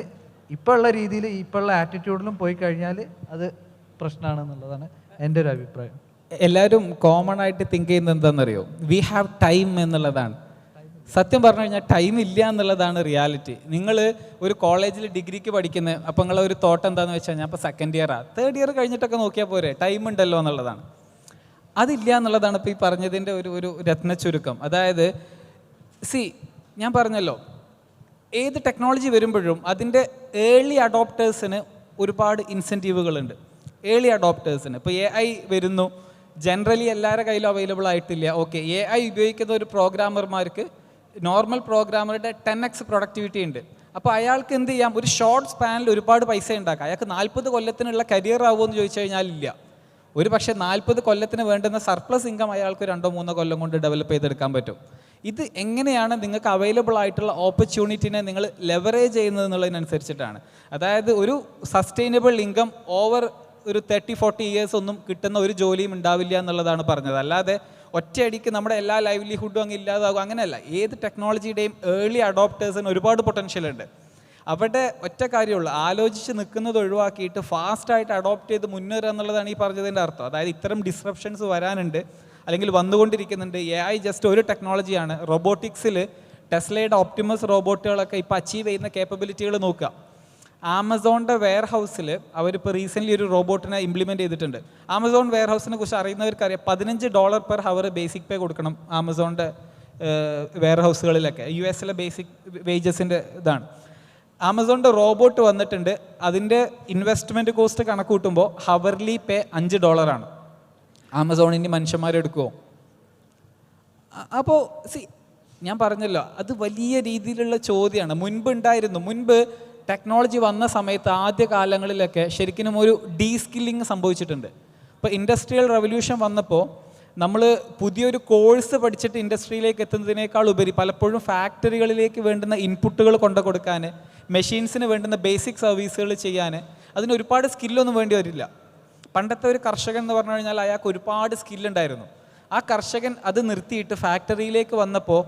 ഇപ്പോൾ ഉള്ള രീതിയിൽ ഇപ്പോൾ ഉള്ള ആറ്റിറ്റ്യൂഡിലും പോയി കഴിഞ്ഞാൽ അത് പ്രശ്നമാണെന്നുള്ളതാണ് എൻ്റെ ഒരു അഭിപ്രായം.
എല്ലാവരും കോമൺ ആയിട്ട് തിങ്ക് ചെയ്യുന്നത് എന്താണെന്നറിയോ? വി ഹാവ് ടൈം എന്നുള്ളതാണ്. സത്യം പറഞ്ഞു കഴിഞ്ഞാൽ ടൈം ഇല്ല എന്നുള്ളതാണ് റിയാലിറ്റി. നിങ്ങൾ ഒരു കോളേജിൽ ഡിഗ്രിക്ക് പഠിക്കുന്നത്, അപ്പോൾ നിങ്ങളെ ഒരു തോട്ട് എന്താണെന്ന് വെച്ചാൽ ഞാൻ ഇപ്പോൾ സെക്കൻഡ് ഇയറാണ്, തേർഡ് ഇയർ കഴിഞ്ഞിട്ടൊക്കെ നോക്കിയാൽ പോരെ, ടൈം ഉണ്ടല്ലോ എന്നുള്ളതാണ്. അതില്ല എന്നുള്ളതാണ് ഇപ്പോൾ ഈ പറഞ്ഞതിൻ്റെ ഒരു രത്ന ചുരുക്കം. അതായത് ഞാൻ പറഞ്ഞല്ലോ, ഏത് ടെക്നോളജി വരുമ്പോഴും അതിൻ്റെ ഏർലി അഡോപ്റ്റേഴ്സിന് ഒരുപാട് ഇൻസെൻറ്റീവുകളുണ്ട്. ഏർലി അഡോപ്റ്റേഴ്സിന് ഇപ്പോൾ AI വരുന്നു, ജനറലി എല്ലാവരുടെ കയ്യിലും അവൈലബിൾ ആയിട്ടില്ല. ഓക്കെ, AI ഉപയോഗിക്കുന്ന ഒരു പ്രോഗ്രാമർമാർക്ക് നോർമൽ പ്രോഗ്രാമറുടെ 10x പ്രൊഡക്ടിവിറ്റി ഉണ്ട്. അപ്പോൾ അയാൾക്ക് എന്ത് ചെയ്യാം? ഒരു ഷോർട്ട് സ്പാനിൽ ഒരുപാട് പൈസ ഉണ്ടാക്കാം. അയാൾക്ക് 40 കൊല്ലത്തിനുള്ള കരിയർ ആവുമെന്ന് ചോദിച്ചു കഴിഞ്ഞാൽ ഇല്ല. ഒരു പക്ഷേ 40 കൊല്ലത്തിന് വേണ്ടുന്ന സർപ്ലസ് ഇൻകം അയാൾക്ക് 2-3 കൊല്ലം കൊണ്ട് ഡെവലപ്പ് ചെയ്തെടുക്കാൻ പറ്റും. ഇത് എങ്ങനെയാണ് നിങ്ങൾക്ക് അവൈലബിൾ ആയിട്ടുള്ള ഓപ്പർച്യൂണിറ്റിനെ നിങ്ങൾ ലെവറേജ് ചെയ്യുന്നത് എന്നുള്ളതിനനുസരിച്ചിട്ടാണ്. അതായത് ഒരു സസ്റ്റൈനബിൾ ഇൻകം ഓവർ ഒരു 30-40 ഇയേഴ്സ് ഒന്നും കിട്ടുന്ന ഒരു ജോലിയും ഉണ്ടാവില്ല എന്നുള്ളതാണ് പറഞ്ഞത്. അല്ലാതെ ഒറ്റയടിക്ക് നമ്മുടെ എല്ലാ ലൈവ്ലിഹുഡും അങ്ങ് ഇല്ലാതാകും, അങ്ങനെയല്ല. ഏത് ടെക്നോളജിയുടെയും ഏർലി അഡോപ്റ്റേഴ്സിന് ഒരുപാട് പൊട്ടൻഷ്യൽ ഉണ്ട്. അവിടെ ഒറ്റ കാര്യമുള്ളൂ, ആലോചിച്ച് നിൽക്കുന്നത് ഒഴിവാക്കിയിട്ട് ഫാസ്റ്റായിട്ട് അഡോപ്റ്റ് ചെയ്ത് മുന്നേറുക എന്നുള്ളതാണ് ഈ പറഞ്ഞതിൻ്റെ അർത്ഥം. അതായത് ഇത്തരം ഡിസ്റപ്ഷൻസ് വരാനുണ്ട്, അല്ലെങ്കിൽ വന്നുകൊണ്ടിരിക്കുന്നുണ്ട്. AI ജസ്റ്റ് ഒരു ടെക്നോളജിയാണ്. റോബോട്ടിക്സിൽ ടെസ്ലയുടെ ഓപ്റ്റിമസ് റോബോട്ടുകളൊക്കെ ഇപ്പോൾ അച്ചീവ് ചെയ്യുന്ന കേപ്പബിലിറ്റികൾ നോക്കുക. ആമസോണിൻ്റെ വെയർ ഹൗസിൽ അവരിപ്പോൾ റീസെൻ്റ്ലി ഒരു റോബോട്ടിനെ ഇംപ്ലിമെൻറ്റ് ചെയ്തിട്ടുണ്ട്. ആമസോൺ വെയർ ഹൗസിനെ കുറിച്ച് അറിയുന്നവർക്കറിയാം, $15 പെർ ഹവർ ബേസിക് പേ കൊടുക്കണം ആമസോണിൻ്റെ വെയർ ഹൗസുകളിലൊക്കെ. US ബേസിക് വേജസിൻ്റെ ഇതാണ്. ആമസോണിൻ്റെ റോബോട്ട് വന്നിട്ടുണ്ട്, അതിൻ്റെ ഇൻവെസ്റ്റ്മെൻറ്റ് കോസ്റ്റ് കണക്ക് കൂട്ടുമ്പോൾ ഹവർലി പേ $5. ആമസോണിന് മനുഷ്യന്മാരെടുക്കുമോ? അപ്പോൾ ഞാൻ പറഞ്ഞല്ലോ, അത് വലിയ രീതിയിലുള്ള ചോദ്യമാണ്. മുൻപ് ഉണ്ടായിരുന്നു. മുൻപ് ടെക്നോളജി വന്ന സമയത്ത് ആദ്യ കാലങ്ങളിലൊക്കെ ശരിക്കും ഒരു ഡീസ്കില്ലിങ് സംഭവിച്ചിട്ടുണ്ട്. ഇപ്പോൾ ഇൻഡസ്ട്രിയൽ റവല്യൂഷൻ വന്നപ്പോൾ നമ്മൾ പുതിയൊരു കോഴ്സ് പഠിച്ചിട്ട് ഇൻഡസ്ട്രിയിലേക്ക് എത്തുന്നതിനേക്കാൾ ഉപരി പലപ്പോഴും ഫാക്ടറികളിലേക്ക് വേണ്ടുന്ന ഇൻപുട്ടുകൾ കൊണ്ടു കൊടുക്കാൻ, മെഷീൻസിന് വേണ്ടുന്ന ബേസിക് സർവീസുകൾ ചെയ്യാൻ അതിന് ഒരുപാട് സ്കില്ലൊന്നും വേണ്ടി വരില്ല. പണ്ടത്തെ ഒരു കർഷകൻ എന്ന് പറഞ്ഞു കഴിഞ്ഞാൽ അയാൾക്ക് ഒരുപാട് സ്കില്ലുണ്ടായിരുന്നു. ആ കർഷകൻ അത് നിർത്തിയിട്ട് ഫാക്ടറിയിലേക്ക് വന്നപ്പോൾ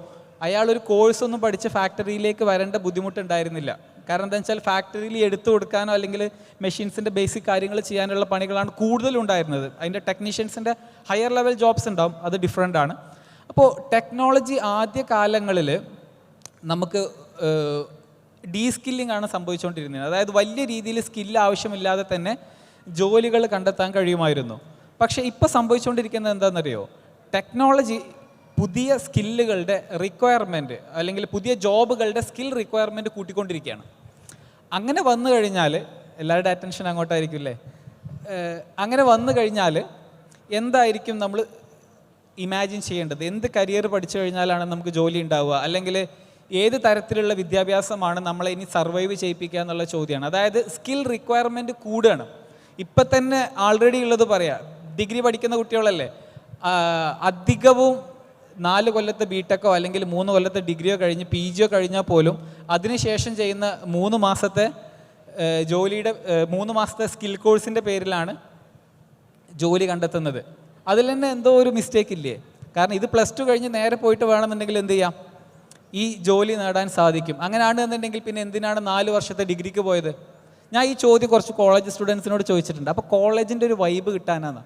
അയാളൊരു കോഴ്സൊന്നും പഠിച്ച് ഫാക്ടറിയിലേക്ക് വരേണ്ട ബുദ്ധിമുട്ടുണ്ടായിരുന്നില്ല. കാരണം എന്താ വെച്ചാൽ ഫാക്ടറിയിൽ എടുത്തു കൊടുക്കാനോ അല്ലെങ്കിൽ മെഷീൻസിൻ്റെ ബേസിക് കാര്യങ്ങൾ ചെയ്യാനുള്ള പണികളാണ് കൂടുതലുണ്ടായിരുന്നത്. അതിൻ്റെ ടെക്നീഷ്യൻസിൻ്റെ ഹയർ ലെവൽ ജോബ്സ് ഉണ്ടാവും, അത് ഡിഫറെൻ്റ് ആണ്. അപ്പോൾ ടെക്നോളജി ആദ്യ കാലങ്ങളിൽ നമുക്ക് ഡീസ്കില്ലിംഗ് ആണ് സംഭവിച്ചുകൊണ്ടിരുന്നത്. അതായത് വലിയ രീതിയിൽ സ്കില്ല് ആവശ്യമില്ലാതെ തന്നെ ജോലികൾ കണ്ടെത്താൻ കഴിയുമായിരുന്നു. പക്ഷേ ഇപ്പോൾ സംഭവിച്ചുകൊണ്ടിരിക്കുന്നത് എന്താണെന്നറിയോ? ടെക്നോളജി പുതിയ സ്കില്ലുകളുടെ റിക്വയർമെൻറ്റ് അല്ലെങ്കിൽ പുതിയ ജോബുകളുടെ സ്കിൽ റിക്വയർമെൻറ്റ് കൂട്ടിക്കൊണ്ടിരിക്കുകയാണ്. അങ്ങനെ വന്നു കഴിഞ്ഞാൽ എല്ലാവരുടെ അറ്റൻഷൻ അങ്ങോട്ടായിരിക്കും. അങ്ങനെ വന്നു കഴിഞ്ഞാൽ എന്തായിരിക്കും നമ്മൾ ഇമാജിൻ ചെയ്യേണ്ടത്? എന്ത് കരിയർ പഠിച്ചു കഴിഞ്ഞാലാണ് നമുക്ക് ജോലി ഉണ്ടാവുക? അല്ലെങ്കിൽ ഏത് തരത്തിലുള്ള വിദ്യാഭ്യാസമാണ് നമ്മളെ ഇനി സർവൈവ് ചെയ്യിപ്പിക്കുക എന്നുള്ള ചോദ്യമാണ്. അതായത് സ്കിൽ റിക്വയർമെൻറ്റ് കൂടുകയാണ്. ഇപ്പം തന്നെ ആൾറെഡി ഉള്ളത് പറയാം, ഡിഗ്രി പഠിക്കുന്ന കുട്ടികളല്ലേ, അധികവും 4 കൊല്ലത്തെ ബിടെക്കോ അല്ലെങ്കിൽ 3 കൊല്ലത്തെ ഡിഗ്രിയോ കഴിഞ്ഞ് PGയോ കഴിഞ്ഞാൽ പോലും അതിനുശേഷം ചെയ്യുന്ന 3 മാസത്തെ ജോലിയുടെ 3 മാസത്തെ സ്കിൽ കോഴ്സിൻ്റെ പേരിലാണ് ജോലി കണ്ടെത്തുന്നത്. അതിൽ തന്നെ എന്തോ ഒരു മിസ്റ്റേക്ക് ഇല്ലേ? കാരണം ഇത് +2 കഴിഞ്ഞ് നേരെ പോയിട്ട് വേണമെന്നുണ്ടെങ്കിൽ എന്ത് ചെയ്യാം? ഈ ജോലി നേടാൻ സാധിക്കും. അങ്ങനെയാണെന്നുണ്ടെങ്കിൽ പിന്നെ എന്തിനാണ് 4 വർഷത്തെ ഡിഗ്രിക്ക് പോയത്? ഞാൻ ഈ ചോദ്യം കുറച്ച് കോളേജ് സ്റ്റുഡൻസിനോട് ചോദിച്ചിട്ടുണ്ട്. അപ്പോൾ കോളേജിൻ്റെ ഒരു വൈബ് കിട്ടാനാണ്.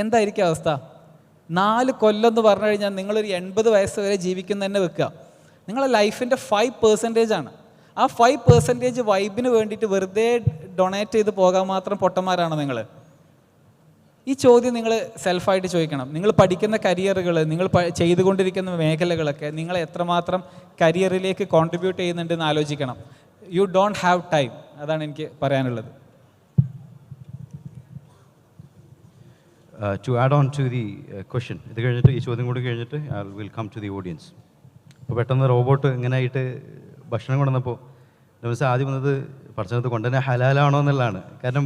എന്തായിരിക്കും അവസ്ഥ? 4 കൊല്ലം എന്ന് പറഞ്ഞു കഴിഞ്ഞാൽ നിങ്ങളൊരു 80 വയസ്സ് വരെ ജീവിക്കുന്ന തന്നെ വെക്കുക. നിങ്ങളെ ലൈഫിൻ്റെ 5% ആണ്. ആ 5% വൈബിന് വേണ്ടിയിട്ട് വെറുതെ ഡൊണേറ്റ് ചെയ്ത് പോകാൻ മാത്രം പൊട്ടന്മാരാണ് നിങ്ങൾ. ഈ ചോദ്യം നിങ്ങൾ സെൽഫായിട്ട് ചോദിക്കണം. നിങ്ങൾ പഠിക്കുന്ന കരിയറുകൾ, നിങ്ങൾ ചെയ്തുകൊണ്ടിരിക്കുന്ന മേഖലകളൊക്കെ നിങ്ങളെ എത്രമാത്രം കരിയറിലേക്ക് കോൺട്രിബ്യൂട്ട് ചെയ്യുന്നുണ്ടെന്ന് ആലോചിക്കണം. You don't have time. അതാണ് എനിക്ക് പറയാനുള്ളത്.
To add on to the question, ഇത് കഴിഞ്ഞിട്ട് ഈ ചോദ്യം കൂടി കഴിഞ്ഞിട്ട് I will come to the audience. ഇപ്പോൾ പെട്ടെന്ന് റോബോട്ട് ഇങ്ങനെ ആയിട്ട് ഭക്ഷണം കൊണ്ടുവന്നപ്പോൾ നമുക്ക് ആദ്യം വന്നത് പഠിച്ചത് കൊണ്ടുതന്നെ ഹലാലാണോ എന്നുള്ളതാണ്. കാരണം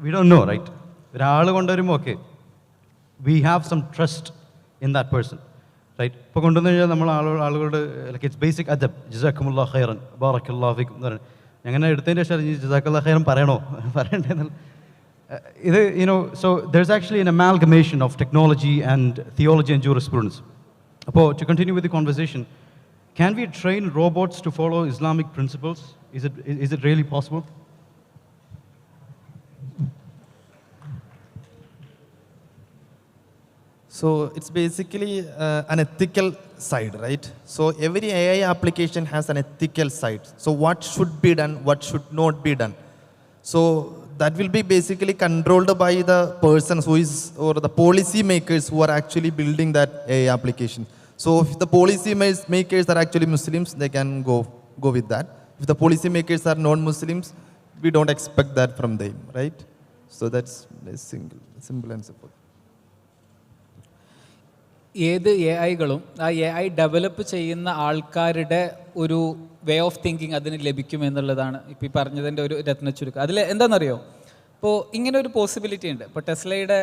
വി ഡോണ്ട് നോ, റൈറ്റ്? ഒരാൾ കൊണ്ടുവരുമ്പോൾ okay, we have some trust in that person, right? ഇപ്പോൾ കൊണ്ടുവന്നു കഴിഞ്ഞാൽ നമ്മൾ ആളുകളുടെ ലൈക്ക് ഇറ്റ്സ് ബേസിക് അദബ്, ജസാക്കുമുല്ലാഹ് ഖൈറൻ ബാറക്കല്ലാഹു ഫീക്കും എന്ന് പറയുന്നത്. അങ്ങനെ എടുത്തതിൻ്റെ ശേഷം ജസാക്കല്ലാഹു ഖൈറൻ പറയണോ പറയണ്ടേന്നുള്ള So there's actually an amalgamation of technology and theology and jurisprudence. To continue with the conversation, can we train robots to follow Islamic principles? Is it really possible?
So it's basically an ethical side, right? So every AI application has an ethical side. So what should be done, what should not be done. So that will be basically controlled by the persons who is, or the policy makers who are actually building that AI application. So if the policy makers are actually Muslims, they can go with that. If the policy makers are non-Muslims, we don't expect that from them, right? So that's simple and simple.
ഏത് A ഐകളും ആ A I develop ചെയ്യുന്ന ആൾക്കാരുടെ ഒരു way of thinking അതിന് ലഭിക്കുമെന്നുള്ളതാണ് ഇപ്പോൾ ഈ പറഞ്ഞതിൻ്റെ ഒരു രത്നച്ചുരുക്കം. അതിൽ എന്താണെന്നറിയോ, ഇപ്പോൾ ഇങ്ങനെ ഒരു പോസിബിലിറ്റി ഉണ്ട്. ഇപ്പോൾ ടെസ്ലയുടെ,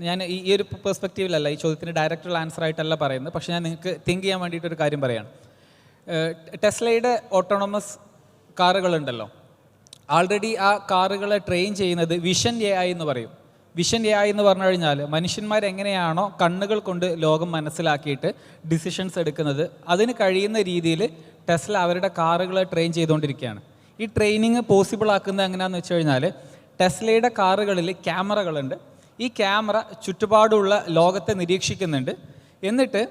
ഞാൻ ഈ ഒരു പെർസ്പെക്റ്റീവിലല്ല ഈ ചോദ്യത്തിന് ഡയറക്റ്റ് ആൻസർ ആയിട്ടല്ല പറയുന്നത്, പക്ഷേ ഞാൻ നിങ്ങൾക്ക് തിങ്ക് ചെയ്യാൻ വേണ്ടിയിട്ടൊരു കാര്യം പറയുകയാണ്. ടെസ്ലയുടെ ഓട്ടോണമസ് കാറുകളുണ്ടല്ലോ, ആൾറെഡി ആ കാറുകളെ ട്രെയിൻ ചെയ്യുന്നത് വിഷൻ എ ഐ എന്ന് പറയും. വിഷൻ എ ഐ എന്ന് പറഞ്ഞു കഴിഞ്ഞാൽ മനുഷ്യന്മാരെങ്ങനെയാണോ കണ്ണുകൾ കൊണ്ട് ലോകം മനസ്സിലാക്കിയിട്ട് ഡിസിഷൻസ് എടുക്കുന്നത്, അതിന് കഴിയുന്ന രീതിയിൽ ടെസ്ല അവരുടെ കാറുകളെ ട്രെയിൻ ചെയ്തുകൊണ്ടിരിക്കുകയാണ്. ഈ ട്രെയിനിങ് പോസിബിൾ ആക്കുന്നത് എങ്ങനെയാണെന്ന് വെച്ച് കഴിഞ്ഞാൽ, ടെസ്ലയുടെ കാറുകളിൽ ക്യാമറകളുണ്ട്. ഈ ക്യാമറ ചുറ്റുപാടുള്ള ലോകത്തെ നിരീക്ഷിക്കുന്നുണ്ട്. എന്നിട്ട്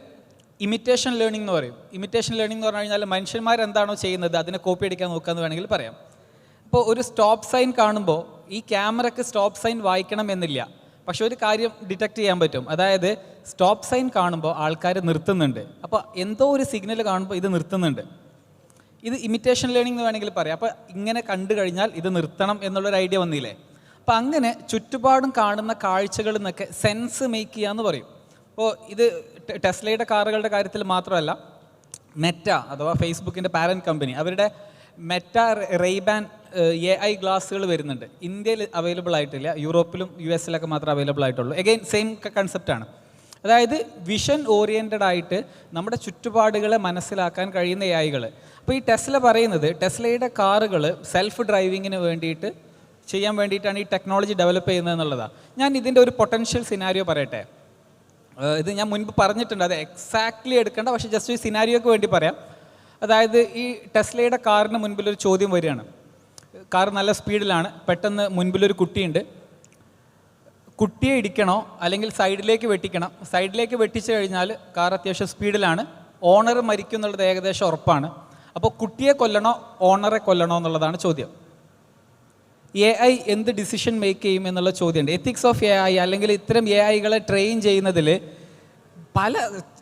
ഇമിറ്റേഷൻ ലേണിംഗ് എന്ന് പറയും. ഇമിറ്റേഷൻ ലേണിംഗ് എന്ന് പറഞ്ഞു കഴിഞ്ഞാൽ മനുഷ്യന്മാരെന്താണോ ചെയ്യുന്നത് അതിനെ കോപ്പി അടിക്കാൻ നോക്കുക എന്ന് വേണമെങ്കിൽ പറയാം. ഇപ്പോൾ ഒരു സ്റ്റോപ്പ് സൈൻ കാണുമ്പോൾ ഈ ക്യാമറയ്ക്ക് സ്റ്റോപ്പ് സൈൻ വായിക്കണം എന്നില്ല, പക്ഷെ ഒരു കാര്യം ഡിറ്റക്ട് ചെയ്യാൻ പറ്റും. അതായത് സ്റ്റോപ്പ് സൈൻ കാണുമ്പോൾ ആൾക്കാർ നിർത്തുന്നുണ്ട്. അപ്പോൾ എന്തോ ഒരു സിഗ്നൽ കാണുമ്പോൾ ഇത് നിർത്തുന്നുണ്ട്. ഇത് ഇമിറ്റേഷൻ ലേണിംഗ് എന്ന് വേണമെങ്കിൽ പറയാം. അപ്പോൾ ഇങ്ങനെ കണ്ടു കഴിഞ്ഞാൽ ഇത് നിർത്തണം എന്നുള്ളൊരു ഐഡിയ വന്നില്ലേ. അപ്പോൾ അങ്ങനെ ചുറ്റുപാടും കാണുന്ന കാഴ്ചകളിൽ നിന്നൊക്കെ സെൻസ് മേക്ക് ചെയ്യുക എന്ന് പറയും. അപ്പോൾ ഇത് ടെസ്ലയുടെ കാറുകളുടെ കാര്യത്തിൽ മാത്രമല്ല, മെറ്റ അഥവാ ഫേസ്ബുക്കിൻ്റെ പാരൻറ്റ് കമ്പനി, അവരുടെ മെറ്റ റെയ്ബാൻ എ ഐ ഗ്ലാസ്സുകൾ വരുന്നുണ്ട്. ഇന്ത്യയിൽ അവൈലബിൾ ആയിട്ടില്ല, യൂറോപ്പിലും യു എസിലൊക്കെ മാത്രമേ അവൈലബിൾ ആയിട്ടുള്ളൂ. എഗെയിൻ സെയിം കൺസെപ്റ്റാണ്. അതായത് വിഷൻ ഓറിയൻറ്റഡ് ആയിട്ട് നമ്മുടെ ചുറ്റുപാടുകളെ മനസ്സിലാക്കാൻ കഴിയുന്ന എ ഐകൾ. അപ്പോൾ ഈ ടെസ്ല പറയുന്നത്, ടെസ്ലയുടെ കാറുകൾ സെൽഫ് ഡ്രൈവിങ്ങിന് വേണ്ടിയിട്ട് ചെയ്യാൻ വേണ്ടിയിട്ടാണ് ഈ ടെക്നോളജി ഡെവലപ്പ് ചെയ്യുന്നത് എന്നുള്ളതാണ്. ഞാൻ ഇതിൻ്റെ ഒരു പൊട്ടൻഷ്യൽ സിനാരിയോ പറയട്ടെ. ഇത് ഞാൻ മുൻപ് പറഞ്ഞിട്ടുണ്ട്, അത് എക്സാക്ട്ലി എടുക്കേണ്ട, പക്ഷേ ജസ്റ്റ് ഒരു സിനാരിയോക്ക് വേണ്ടി പറയാം. അതായത് ഈ ടെസ്ലയുടെ കാറിന് മുൻപിലൊരു ചോദ്യം വരികയാണ്. കാർ നല്ല സ്പീഡിലാണ്, പെട്ടെന്ന് മുൻപിലൊരു കുട്ടിയുണ്ട്. കുട്ടിയെ ഇടിക്കണോ അല്ലെങ്കിൽ സൈഡിലേക്ക് വെട്ടിക്കണം? സൈഡിലേക്ക് വെട്ടിച്ചു കഴിഞ്ഞാൽ കാർ അത്യാവശ്യം സ്പീഡിലാണ്, ഓണർ മരിക്കും എന്നുള്ളത് ഏകദേശം ഉറപ്പാണ്. അപ്പോൾ കുട്ടിയെ കൊല്ലണോ ഓണറെ കൊല്ലണോ എന്നുള്ളതാണ് ചോദ്യം. എ ഐ എന്ത് ഡിസിഷൻ മേക്ക് ചെയ്യും എന്നുള്ള ചോദ്യമുണ്ട്. എത്തിക്സ് ഓഫ് എ ഐ അല്ലെങ്കിൽ ഇത്തരം എ ഐകളെ ട്രെയിൻ ചെയ്യുന്നതിൽ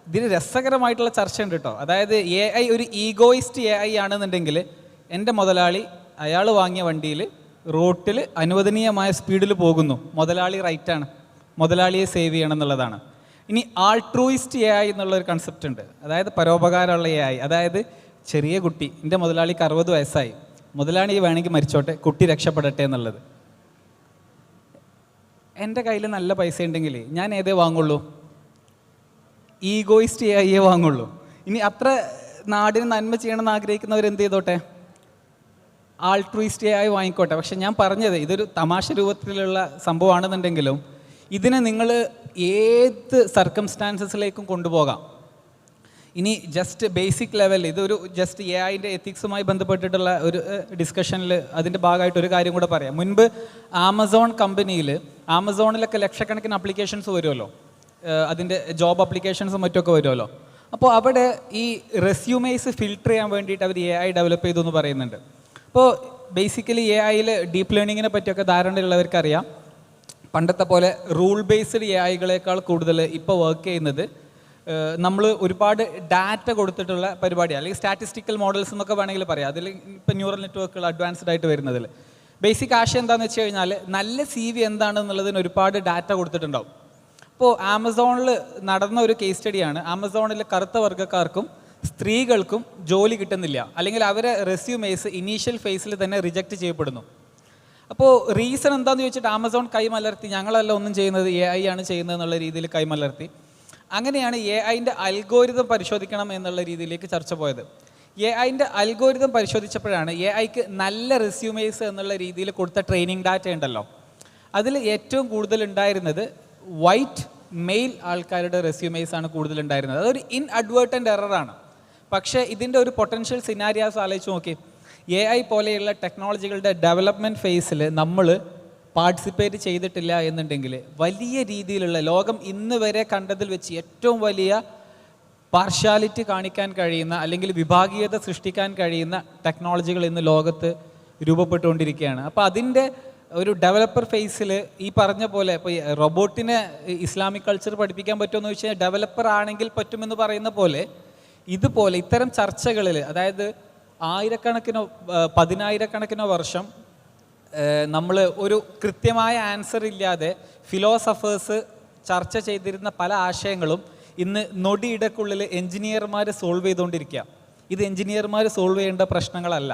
ഇതിന് രസകരമായിട്ടുള്ള ചർച്ചയുണ്ട് കേട്ടോ. അതായത് എ ഐ ഒരു ഈഗോയിസ്റ്റ് എ ഐ ആണെന്നുണ്ടെങ്കിൽ, എൻ്റെ മുതലാളി അയാൾ വാങ്ങിയ വണ്ടിയിൽ റോട്ടിൽ അനുവദനീയമായ സ്പീഡിൽ പോകുന്നു, മുതലാളി റൈറ്റാണ്, മുതലാളിയെ സേവ് ചെയ്യണം എന്നുള്ളതാണ്. ഇനി ആൾട്രൂയിസ്റ്റ് എ ഐ എന്നുള്ളൊരു കൺസെപ്റ്റ് ഉണ്ട്. അതായത് പരോപകാരമുള്ള എ ഐ. അതായത് ചെറിയ കുട്ടി, എൻ്റെ മുതലാളിക്ക് 60 വയസ്സായി, മുതലാളി വേണമെങ്കിൽ മരിച്ചോട്ടെ, കുട്ടി രക്ഷപ്പെടട്ടെ എന്നുള്ളത്. എൻ്റെ കയ്യിൽ നല്ല പൈസ ഉണ്ടെങ്കിൽ ഞാൻ ഏതേ വാങ്ങുള്ളൂ? ഈഗോയിസ്റ്റ് എ ഐയെ വാങ്ങുള്ളൂ. ഇനി അത്ര നാടിന് നന്മ ചെയ്യണമെന്ന് ആഗ്രഹിക്കുന്നവർ എന്ത് ചെയ്തോട്ടെ, ആൾട്രൂയിസ്റ്റ് എ ഐ വാങ്ങിക്കോട്ടെ. പക്ഷെ ഞാൻ പറഞ്ഞത് ഇതൊരു തമാശ രൂപത്തിലുള്ള സംഭവമാണെന്നുണ്ടെങ്കിലും ഇതിനെ നിങ്ങൾ ഏത് സർക്കംസ്റ്റാൻസസിലേക്കും കൊണ്ടുപോകാം. ഇനി ജസ്റ്റ് ബേസിക് ലെവൽ, ഇതൊരു ജസ്റ്റ് എ ഐൻ്റെ എത്തിക്സുമായി ബന്ധപ്പെട്ടിട്ടുള്ള ഒരു ഡിസ്കഷനിൽ അതിൻ്റെ ഭാഗമായിട്ട് ഒരു കാര്യം കൂടെ പറയാം. മുൻപ് ആമസോൺ കമ്പനിയിൽ, ആമസോണിലൊക്കെ ലക്ഷക്കണക്കിന് അപ്ലിക്കേഷൻസ് വരുമല്ലോ, അതിൻ്റെ ജോബ് അപ്ലിക്കേഷൻസും മറ്റൊക്കെ വരുമല്ലോ. അപ്പോൾ അവിടെ ഈ റെസ്യൂമേസ് ഫിൽട്ടർ ചെയ്യാൻ വേണ്ടിയിട്ട് അവർ എ ഐ ഡെവലപ്പ് ചെയ്തു എന്ന് പറയുന്നുണ്ട്. അപ്പോൾ ബേസിക്കലി എ ഐയിൽ ഡീപ്പ് ലേണിങ്ങിനെ പറ്റിയൊക്കെ ധാരണയുള്ളവർക്കറിയാം, പണ്ടത്തെ പോലെ റൂൾ ബേസ്ഡ് എ ഐകളേക്കാൾ കൂടുതൽ ഇപ്പോൾ വർക്ക് ചെയ്യുന്നത് നമ്മൾ ഒരുപാട് ഡാറ്റ കൊടുത്തിട്ടുള്ള പരിപാടിയാണ്, അല്ലെങ്കിൽ സ്റ്റാറ്റിസ്റ്റിക്കൽ മോഡൽസ് എന്നൊക്കെ വേണമെങ്കിൽ പറയാം. അതിൽ ഇപ്പോൾ ന്യൂറൽ നെറ്റ്വർക്കുകൾ അഡ്വാൻസ്ഡ് ആയിട്ട് വരുന്നതിൽ ബേസിക് ആശയം എന്താണെന്ന് വെച്ച് കഴിഞ്ഞാൽ, നല്ല CV എന്താണെന്നുള്ളതിന് ഒരുപാട് ഡാറ്റ കൊടുത്തിട്ടുണ്ടാവും. ഇപ്പോൾ ആമസോണിൽ നടന്ന ഒരു കേസ് സ്റ്റഡിയാണ്. ആമസോണിൽ കറുത്ത വർഗ്ഗക്കാർക്കും സ്ത്രീകൾക്കും ജോലി കിട്ടുന്നില്ല, അല്ലെങ്കിൽ അവരെ റെസ്യൂമേസ് ഇനീഷ്യൽ ഫേസിൽ തന്നെ റിജക്റ്റ് ചെയ്യപ്പെടുന്നു. അപ്പോൾ റീസൺ എന്താണെന്ന് ചോദിച്ചിട്ട് ആമസോൺ കൈമലർത്തി, ഞങ്ങളല്ല ഒന്നും ചെയ്യുന്നത്, എ ഐ ആണ് ചെയ്യുന്നത് എന്നുള്ള രീതിയിൽ കൈമലർത്തി. അങ്ങനെയാണ് എ ഐൻ്റെ അൽഗോരിതം പരിശോധിക്കണം എന്നുള്ള രീതിയിലേക്ക് ചർച്ച പോയത്. എ ഐൻ്റെ അൽഗോരിതം പരിശോധിച്ചപ്പോഴാണ് എ ഐക്ക് നല്ല റെസ്യൂമേസ് എന്നുള്ള രീതിയിൽ കൊടുത്ത ട്രെയിനിങ് ഡാറ്റ ഉണ്ടല്ലോ, അതിൽ ഏറ്റവും കൂടുതൽ ഉണ്ടായിരുന്നത് വൈറ്റ് മെയിൽ ആൾക്കാരുടെ റെസ്യൂമേസ് ആണ് കൂടുതൽ ഉണ്ടായിരുന്നത്. അതൊരു ഇൻഅഡ്വേർട്ടൻ്റ് എററാണ്. പക്ഷേ ഇതിൻ്റെ ഒരു പൊട്ടൻഷ്യൽ സിനാരിയാസ് ആലോചിച്ച് നോക്കി. AI പോലെയുള്ള ടെക്നോളജികളുടെ ഡെവലപ്മെൻറ്റ് ഫേസിൽ നമ്മൾ പാർട്ടിസിപ്പേറ്റ് ചെയ്തിട്ടില്ല എന്നുണ്ടെങ്കിൽ വലിയ രീതിയിലുള്ള ലോകം ഇന്ന് വരെ കണ്ടതിൽ വെച്ച് ഏറ്റവും വലിയ പാർഷ്യാലിറ്റി കാണിക്കാൻ കഴിയുന്ന അല്ലെങ്കിൽ വിഭാഗീയത സൃഷ്ടിക്കാൻ കഴിയുന്ന ടെക്നോളജികൾ ഇന്ന് ലോകത്ത് രൂപപ്പെട്ടുകൊണ്ടിരിക്കുകയാണ്. അപ്പോൾ അതിൻ്റെ ഒരു ഡെവലപ്പർ ഫേസിൽ ഈ പറഞ്ഞ പോലെ ഇപ്പോൾ റോബോട്ടിനെ ഇസ്ലാമിക് കൾച്ചർ പഠിപ്പിക്കാൻ പറ്റുമെന്ന് ചോദിച്ചാൽ ഡെവലപ്പർ ആണെങ്കിൽ പറ്റുമെന്ന് പറയുന്ന പോലെ ഇതുപോലെ ഇത്തരം ചർച്ചകളിൽ, അതായത് ആയിരക്കണക്കിനോ 10,000-കണക്കിനോ വർഷം നമ്മൾ ഒരു കൃത്യമായ ആൻസർ ഇല്ലാതെ ഫിലോസഫേഴ്സ് ചർച്ച ചെയ്തിരുന്ന പല ആശയങ്ങളും ഇന്ന് നൊടിയിടക്കുള്ളിൽ എൻജിനീയർമാർ സോൾവ് ചെയ്തുകൊണ്ടിരിക്കുക. ഇത് എൻജിനീയർമാർ സോൾവ് ചെയ്യേണ്ട പ്രശ്നങ്ങളല്ല.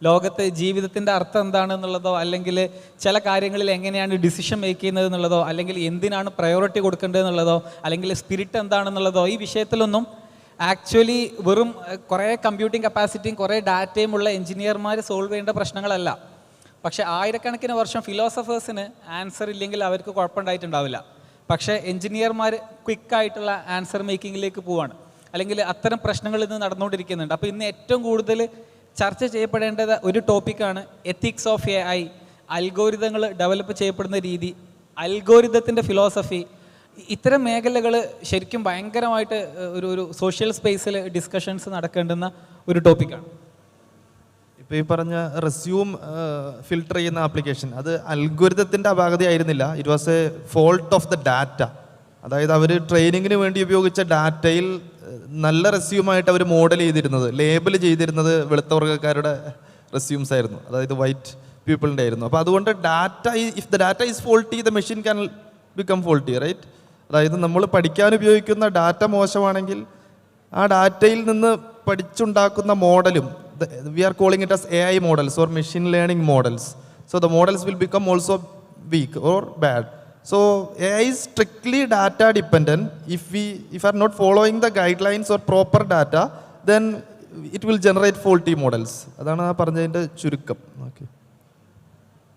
ലോകത്തെ ജീവിതത്തിൻ്റെ അർത്ഥം എന്താണെന്നുള്ളതോ, അല്ലെങ്കിൽ ചില കാര്യങ്ങളിൽ എങ്ങനെയാണ് ഡിസിഷൻ മേക്ക് ചെയ്യുന്നത് എന്നുള്ളതോ, അല്ലെങ്കിൽ എന്തിനാണ് പ്രയോറിറ്റി കൊടുക്കേണ്ടതെന്നുള്ളതോ, അല്ലെങ്കിൽ സ്പിരിറ്റ് എന്താണെന്നുള്ളതോ, ഈ വിഷയത്തിലൊന്നും ആക്ച്വലി വെറും കുറേ കമ്പ്യൂട്ടിംഗ് കപ്പാസിറ്റിയും കുറേ ഡാറ്റയും ഉള്ള എൻജിനീയർമാർ സോൾവ് ചെയ്യേണ്ട പ്രശ്നങ്ങളല്ല. പക്ഷേ ആയിരക്കണക്കിന് വർഷം ഫിലോസഫേഴ്സിന് ആൻസർ ഇല്ലെങ്കിൽ അവർക്ക് കുഴപ്പമുണ്ടായിട്ടുണ്ടാവില്ല. പക്ഷേ എൻജിനീയർമാർ ക്വിക്കായിട്ടുള്ള ആൻസർ മേക്കിങ്ങിലേക്ക് പോവാണ്, അല്ലെങ്കിൽ അത്തരം പ്രശ്നങ്ങൾ ഇന്ന് നടന്നുകൊണ്ടിരിക്കുന്നുണ്ട്. അപ്പോൾ ഇന്ന് ഏറ്റവും കൂടുതൽ ചർച്ച ചെയ്യപ്പെടേണ്ടത് ഒരു ടോപ്പിക്കാണ് എത്തിക്സ് ഓഫ് AI, അൽഗോരിതങ്ങൾ ഡെവലപ്പ് ചെയ്യപ്പെടുന്ന രീതി, അൽഗോരിതത്തിൻ്റെ ഫിലോസഫി. ഇത്തരം മേഖലകൾ ശരിക്കും ഭയങ്കരമായിട്ട് ഒരു സോഷ്യൽ സ്പേസിൽ ഡിസ്കഷൻസ് നടക്കേണ്ടുന്ന ഒരു ടോപ്പിക്കാണ്.
ഇപ്പോൾ ഈ പറഞ്ഞ റെസ്യൂം ഫിൽട്ടർ ചെയ്യുന്ന ആപ്ലിക്കേഷൻ, അത് അൽഗോരിതത്തിൻ്റെ അപാകതയായിരുന്നില്ല. It was a fault of the data. അതായത് അവർ ട്രെയിനിങ്ങിന് വേണ്ടി ഉപയോഗിച്ച ഡാറ്റയിൽ നല്ല റെസ്യൂമായിട്ട് അവർ മോഡൽ ചെയ്തിരുന്നത്, ലേബിൾ ചെയ്തിരുന്നത് വെളുത്ത വർഗ്ഗക്കാരുടെ റെസ്യൂംസ് ആയിരുന്നു, അതായത് വൈറ്റ് പീപ്പിളിൻ്റെ ആയിരുന്നു. അപ്പോൾ അതുകൊണ്ട് data, if the data is faulty the machine can become faulty, right? അതായത് നമ്മൾ പഠിക്കാൻ ഉപയോഗിക്കുന്ന ഡാറ്റ മോശമാണെങ്കിൽ ആ ഡാറ്റയിൽ നിന്ന് പഠിച്ചുണ്ടാക്കുന്ന മോഡലും, we are calling it as AI models or machine learning models. So the models will become also weak or bad. So AI is strictly data dependent. If we are not following the guidelines or proper data, then it will generate faulty models. അതാണ് ആ പറഞ്ഞതിൻ്റെ ചുരുക്കം. Okay,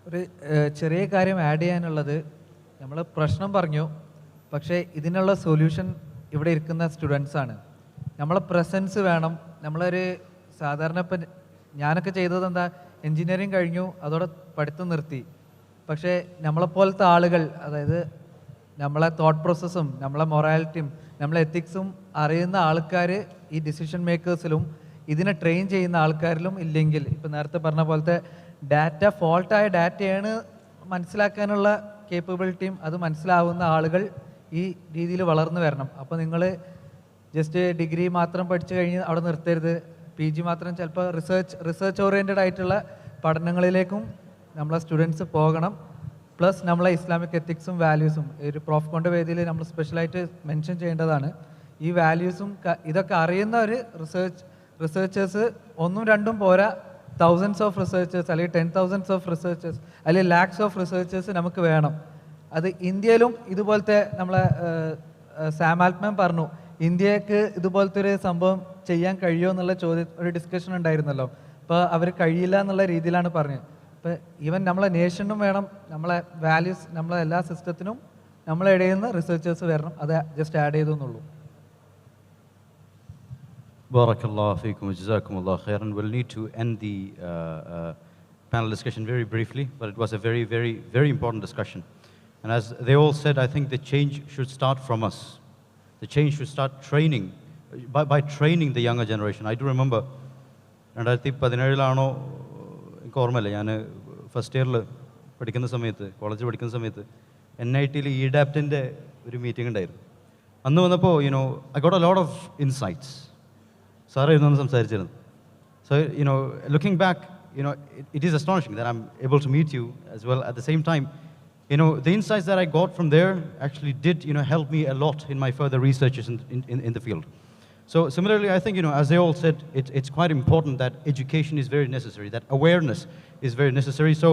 ഒരു ചെറിയ കാര്യം add ചെയ്യാനുള്ളത്, നമ്മൾ പ്രശ്നം പറഞ്ഞു, പക്ഷേ ഇതിനുള്ള സൊല്യൂഷൻ ഇവിടെ ഇരിക്കുന്ന സ്റ്റുഡൻസ് ആണ്. നമ്മളെ പ്രസൻസ് വേണം. നമ്മളൊരു സാധാരണ ഇപ്പം ഞാനൊക്കെ ചെയ്തത് എന്താ, എൻജിനീയറിങ് കഴിഞ്ഞു, അതോടെ പഠിത്തം നിർത്തി. പക്ഷേ നമ്മളെപ്പോലത്തെ ആളുകൾ, അതായത് നമ്മളെ തോട്ട് പ്രോസസ്സും നമ്മളെ മൊറാലിറ്റിയും നമ്മളെ എത്തിക്സും അറിയുന്ന ആൾക്കാർ ഈ ഡിസിഷൻ മേക്കേഴ്സിലും ഇതിനെ ട്രെയിൻ ചെയ്യുന്ന ആൾക്കാരിലും ഇല്ലെങ്കിൽ, ഇപ്പം നേരത്തെ പറഞ്ഞ പോലത്തെ ഡാറ്റ ഫോൾട്ടായ ഡാറ്റയാണ് മനസ്സിലാക്കാനുള്ള കേപ്പബിലിറ്റിയും അത് മനസ്സിലാവുന്ന ആളുകൾ ഈ രീതിയിൽ വളർന്നു വരണം. അപ്പോൾ നിങ്ങൾ ജസ്റ്റ് ഡിഗ്രി മാത്രം പഠിച്ചു കഴിഞ്ഞ് അവിടെ നിർത്തരുത്. PG മാത്രം, ചിലപ്പോൾ റിസർച്ച് ഓറിയൻറ്റഡ് ആയിട്ടുള്ള പഠനങ്ങളിലേക്കും നമ്മളെ സ്റ്റുഡൻസ് പോകണം. പ്ലസ് നമ്മളെ ഇസ്ലാമിക് എത്തിക്സും വാല്യൂസും ഒരു പ്രോഫ്കോണിൻ്റെ വേദിയിൽ നമ്മൾ സ്പെഷ്യലായിട്ട് മെൻഷൻ ചെയ്യേണ്ടതാണ്. ഈ വാല്യൂസും ഇതൊക്കെ അറിയുന്ന ഒരു റിസർച്ചേഴ്സ് 1-2 പോരാ, തൗസൻഡ്സ് ഓഫ് റിസർച്ചേഴ്സ് അല്ലെങ്കിൽ 10,000s ഓഫ് റിസർച്ചേഴ്സ് അല്ലെങ്കിൽ ലാക്സ് ഓഫ് റിസർച്ചേഴ്സ് നമുക്ക് വേണം. അത് ഇന്ത്യയിലും ഇതുപോലത്തെ നമ്മളെ സാം ആൽട്ട്മാൻ പറഞ്ഞു, ഇന്ത്യക്ക് ഇതുപോലത്തെ ഒരു സംഭവം ചെയ്യാൻ കഴിയുമോ എന്നുള്ള ഒരു ഡിസ്കഷൻ ഉണ്ടായിരുന്നല്ലോ. അപ്പോൾ അവർ കഴിയില്ല എന്നുള്ള രീതിയിലാണ് പറഞ്ഞത്. അപ്പോൾ ഈവൻ നമ്മളെ നേഷനും വേണം, നമ്മളെ വാല്യൂസ്, നമ്മളെ എല്ലാ സിസ്റ്റത്തിനും നമ്മളെ ഇടയിൽ നിന്ന് റിസർച്ചേഴ്സ് വരണം. അത് ജസ്റ്റ് ആഡ് ചെയ്തു എന്നുള്ളൂ.
Barakallahu feekum wa jazakumullah khairan. We'll need to end the panel discussion very briefly, but it was a very, very, very important discussion. And as they all said, I think the change should start from us. The change should start training, by training the younger generation. I do remember, 2017 എനിക്ക് ഓർമ്മയില്ല, ഞാൻ first ഇയറിൽ പഠിക്കുന്ന സമയത്ത്, കോളേജിൽ പഠിക്കുന്ന സമയത്ത് NITയിൽ EDAPTൻ്റെ ഒരു മീറ്റിംഗ് ഉണ്ടായിരുന്നു. അന്ന് വന്നപ്പോൾ I got a lot of insights. സാറായിരുന്നു അന്ന് സംസാരിച്ചിരുന്നത്. So looking back, it is astonishing that I'm able to meet you as well. At the same time, the insights that I got from there actually did help me a lot in my further researches in the field. So similarly, I think as they all said, it's quite important that education is very necessary, that awareness is very necessary. So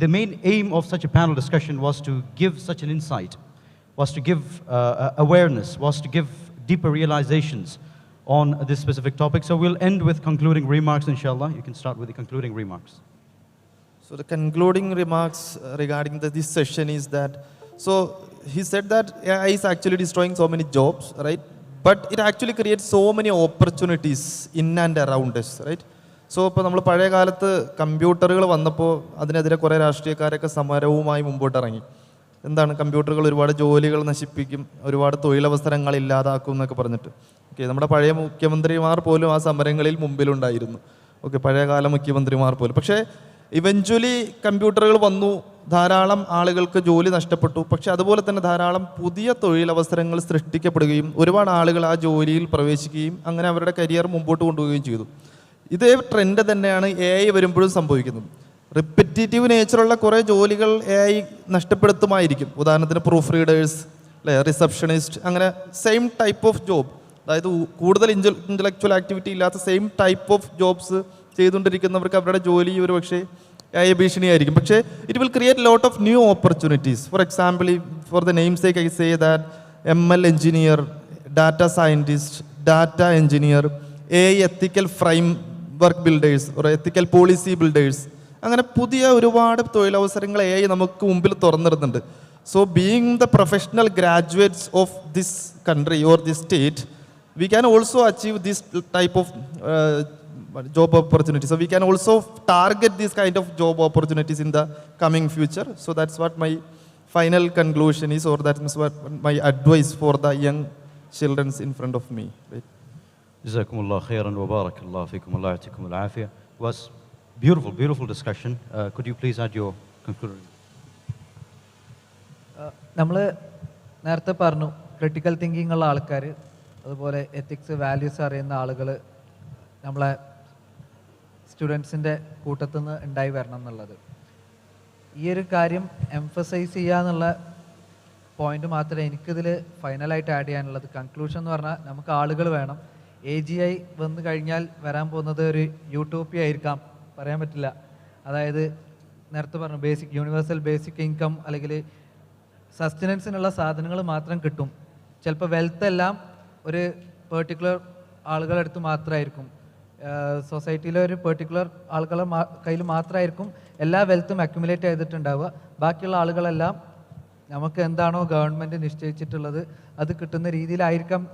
the main aim of such a panel discussion was to give such an insight, was to give awareness, was to give deeper realizations on this specific topic. So we'll end with concluding remarks, inshallah. You can start with the concluding remarks.
So the concluding remarks regarding this session is that, so he said that AI is actually destroying so many jobs, right? But it actually creates so many opportunities in and around us, right? So ഇപ്പോൾ നമ്മൾ പഴയ കാലത്ത് കമ്പ്യൂട്ടറുകൾ വന്നപ്പോൾ അതിനെതിരെ കുറേ രാഷ്ട്രീയക്കാരൊക്കെ സമരവുമായി മുമ്പോട്ടിറങ്ങി. എന്താണ്, കമ്പ്യൂട്ടറുകൾ ഒരുപാട് ജോലികൾ നശിപ്പിക്കും, ഒരുപാട് തൊഴിലവസരങ്ങൾ ഇല്ലാതാക്കും എന്നൊക്കെ പറഞ്ഞിട്ട്. ഓക്കെ, നമ്മുടെ പഴയ മുഖ്യമന്ത്രിമാർ പോലും ആ സമരങ്ങളിൽ മുമ്പിലുണ്ടായിരുന്നു. ഓക്കെ, പഴയകാല മുഖ്യമന്ത്രിമാർ പോലും. പക്ഷേ ഇവഞ്ച്വലി കമ്പ്യൂട്ടറുകൾ വന്നു, ധാരാളം ആളുകൾക്ക് ജോലി നഷ്ടപ്പെട്ടു. പക്ഷേ അതുപോലെ തന്നെ ധാരാളം പുതിയ തൊഴിലവസരങ്ങൾ സൃഷ്ടിക്കപ്പെടുകയും ഒരുപാട് ആളുകൾ ആ ജോലിയിൽ പ്രവേശിക്കുകയും അങ്ങനെ അവരുടെ കരിയർ മുമ്പോട്ട് കൊണ്ടുപോവുകയും ചെയ്തു. ഇതേ ട്രെൻഡ് തന്നെയാണ് AI വരുമ്പോഴും സംഭവിക്കുന്നത്. റിപ്പറ്റേറ്റീവ് നേച്ചറുള്ള കുറേ ജോലികൾ AI നഷ്ടപ്പെടുത്തുമായിരിക്കും. ഉദാഹരണത്തിന് പ്രൂഫ് റീഡേഴ്സ്, അല്ലെ, റിസപ്ഷനിസ്റ്റ്, അങ്ങനെ സെയിം ടൈപ്പ് ഓഫ് ജോബ്, അതായത് കൂടുതൽ ഇൻ്റലക്ച്വൽ ആക്ടിവിറ്റി ഇല്ലാത്ത സെയിം ടൈപ്പ് ഓഫ് ജോബ്സ് ചെയ്തുകൊണ്ടിരിക്കുന്നവർക്ക് അവരുടെ ജോലി ഒരു പക്ഷേ AI ഭീഷണിയായിരിക്കും. പക്ഷേ it will create lot of new opportunities. For example, for the name sake I say that ML engineer, data scientist, data engineer, AI ethical frame work builders, ഒരു എത്തിക്കൽ policy builders, അങ്ങനെ പുതിയ ഒരുപാട് തൊഴിലവസരങ്ങൾ AI നമുക്ക് മുമ്പിൽ തുറന്നിടുന്നുണ്ട്. So being the professional graduates of this country or this state, we can also achieve this type of job opportunities. So we can also target this kind of job opportunities in the coming future. So that's what my final conclusion is, or that is what my advice for the young children in front of me. Right?
Jazakumullah khairan wa barakallah fikum, Allah yatikum al-afiyah. Was beautiful discussion. Could you please add your conclusion?
നമ്മൾ നേരത്തെ പറഞ്ഞു critical thinking ഉള്ള ആൾക്കാർ, അതുപോലെ ethics values അറിയുന്ന ആളുകൾ നമ്മളെ സ്റ്റുഡൻസിൻ്റെ കൂട്ടത്തു നിന്ന് ഉണ്ടായി വരണം എന്നുള്ളത്. ഈ ഒരു കാര്യം എംഫസൈസ് ചെയ്യുക എന്നുള്ള പോയിന്റ് മാത്രമേ എനിക്കിതിൽ ഫൈനലായിട്ട് ആഡ് ചെയ്യാനുള്ളത്. കൺക്ലൂഷൻ എന്ന് പറഞ്ഞാൽ നമുക്ക് ആളുകൾ വേണം. AGI വന്നു കഴിഞ്ഞാൽ വരാൻ പോകുന്നത് ഒരു യൂട്ടോപ്പിയ ആയിരിക്കാം, പറയാൻ പറ്റില്ല. അതായത് നേരത്തെ പറഞ്ഞു ബേസിക് യൂണിവേഴ്സൽ ബേസിക് ഇൻകം അല്ലെങ്കിൽ സസ്റ്റനൻസിനുള്ള സാധനങ്ങൾ മാത്രം കിട്ടും. ചിലപ്പോൾ വെൽത്ത് എല്ലാം ഒരു പെർട്ടിക്കുലർ ആളുകളെടുത്ത് മാത്രമായിരിക്കും, സൊസൈറ്റിയിലെ ഒരു പെർട്ടിക്കുലർ ആളുകളെ കയ്യിൽ മാത്രമായിരിക്കും എല്ലാ വെൽത്തും അക്യുമുലേറ്റ് ചെയ്തിട്ടുണ്ടാവുക. ബാക്കിയുള്ള ആളുകളെല്ലാം നമുക്ക് എന്താണോ ഗവൺമെൻറ് നിശ്ചയിച്ചിട്ടുള്ളത് അത് കിട്ടുന്ന രീതിയിലായിരിക്കാം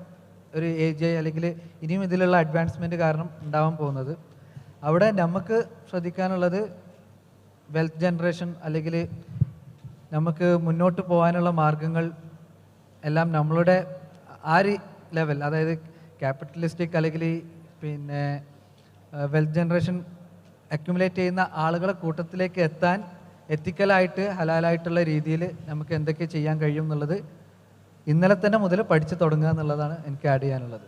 ഒരു AGI അല്ലെങ്കിൽ ഇനിയും ഇതിലുള്ള അഡ്വാൻസ്മെൻറ്റ് കാരണം ഉണ്ടാവാൻ പോകുന്നത്. അവിടെ നമുക്ക് ശ്രദ്ധിക്കാനുള്ളത് വെൽത്ത് ജനറേഷൻ അല്ലെങ്കിൽ നമുക്ക് മുന്നോട്ട് പോകാനുള്ള മാർഗങ്ങൾ എല്ലാം നമ്മളുടെ ആ ഒരു ലെവൽ, അതായത് ക്യാപിറ്റലിസ്റ്റിക് അല്ലെങ്കിൽ പിന്നെ വെൽത്ത് ജനറേഷൻ അക്യുമുലേറ്റ് ചെയ്യുന്ന ആളുകളെ കൂട്ടത്തിലേക്ക് എത്താൻ എത്തിക്കലായിട്ട് ഹലാലായിട്ടുള്ള രീതിയിൽ നമുക്ക് എന്തൊക്കെ ചെയ്യാൻ കഴിയും എന്നുള്ളത് ഇന്നലെ തന്നെ മുതൽ പഠിച്ചു തുടങ്ങുക എന്നുള്ളതാണ് എനിക്ക് ആഡ് ചെയ്യാനുള്ളത്.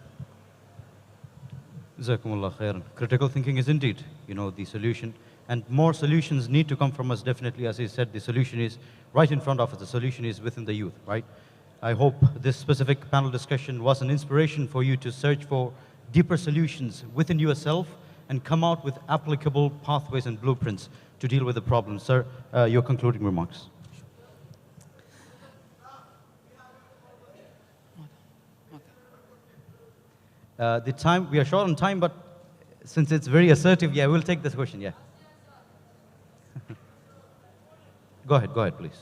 Jazakumullah khairan. Critical thinking is indeed, the solution. And more solutions need to come from us, definitely. As he said, the solution is right in front of us. The solution is within the youth, right? I hope this specific panel discussion was an inspiration for you to search for deeper solutions within yourself and come out with applicable pathways and blueprints to deal with the problems. Sir, your concluding remarks. The time, we are short on time, but since it's very assertive, yeah, we'll take this question, yeah. Go ahead, please.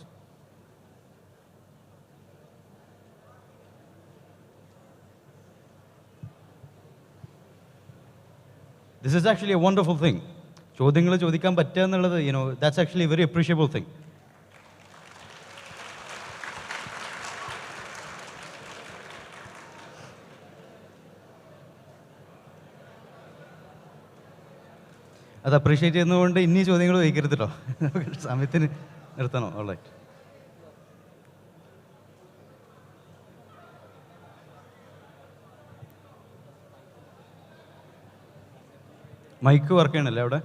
This is actually a wonderful thing. ചോദ്യങ്ങൾ ചോദിക്കാൻ പറ്റുക എന്നുള്ളത്, that's actually a very appreciable thing. അത് appreciate ചെയ്യുന്നതുകൊണ്ട് ഇനി ചോദ്യങ്ങൾ ചോദിക്കരുത് കേട്ടോ, സമയത്തിന് നിർത്തണോ? ഓൾറൈറ്റ്. മൈക്ക് വർക്ക് ചെയ്യണല്ലേ അവിടെ?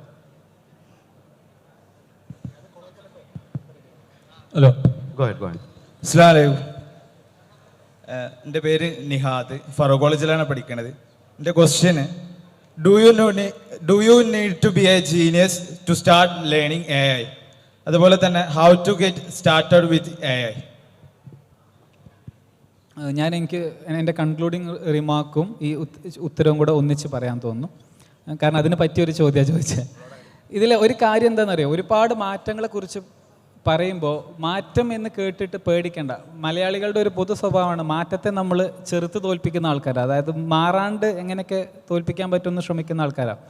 Hello,
go ahead.
അസ്സലാമു അലൈക്കും. എൻ്റെ പേര് നിഹാദ്, ഫറൂഖ് കോളേജിലാണ് പഠിക്കുന്നത്. എൻ്റെ question, do you need to be a genius to start learning AI? അതുപോലെ തന്നെ how to get started with AI?
എനിക്ക് എൻ്റെ കൺക്ലൂഡിങ് റിമാർക്കും ഈ ഉത്തരവും കൂടെ ഒന്നിച്ച് പറയാൻ തോന്നുന്നു. കാരണം അതിന് പറ്റിയൊരു ചോദ്യമാണ് ചോദിച്ചത്. ഇതിൽ ഒരു കാര്യം എന്താണെന്നറിയോ, ഒരുപാട് മാറ്റങ്ങളെക്കുറിച്ച് പറയുമ്പോൾ മാറ്റം എന്ന് കേട്ടിട്ട് പേടിക്കേണ്ട. മലയാളികളുടെ ഒരു പൊതു സ്വഭാവമാണ് മാറ്റത്തെ നമ്മൾ ചെറുത്ത് തോൽപ്പിക്കുന്ന ആൾക്കാരാണ്. അതായത് മാറാണ്ട് എങ്ങനെയൊക്കെ തോൽപ്പിക്കാൻ പറ്റുമെന്ന് ശ്രമിക്കുന്ന ആൾക്കാരാണ്.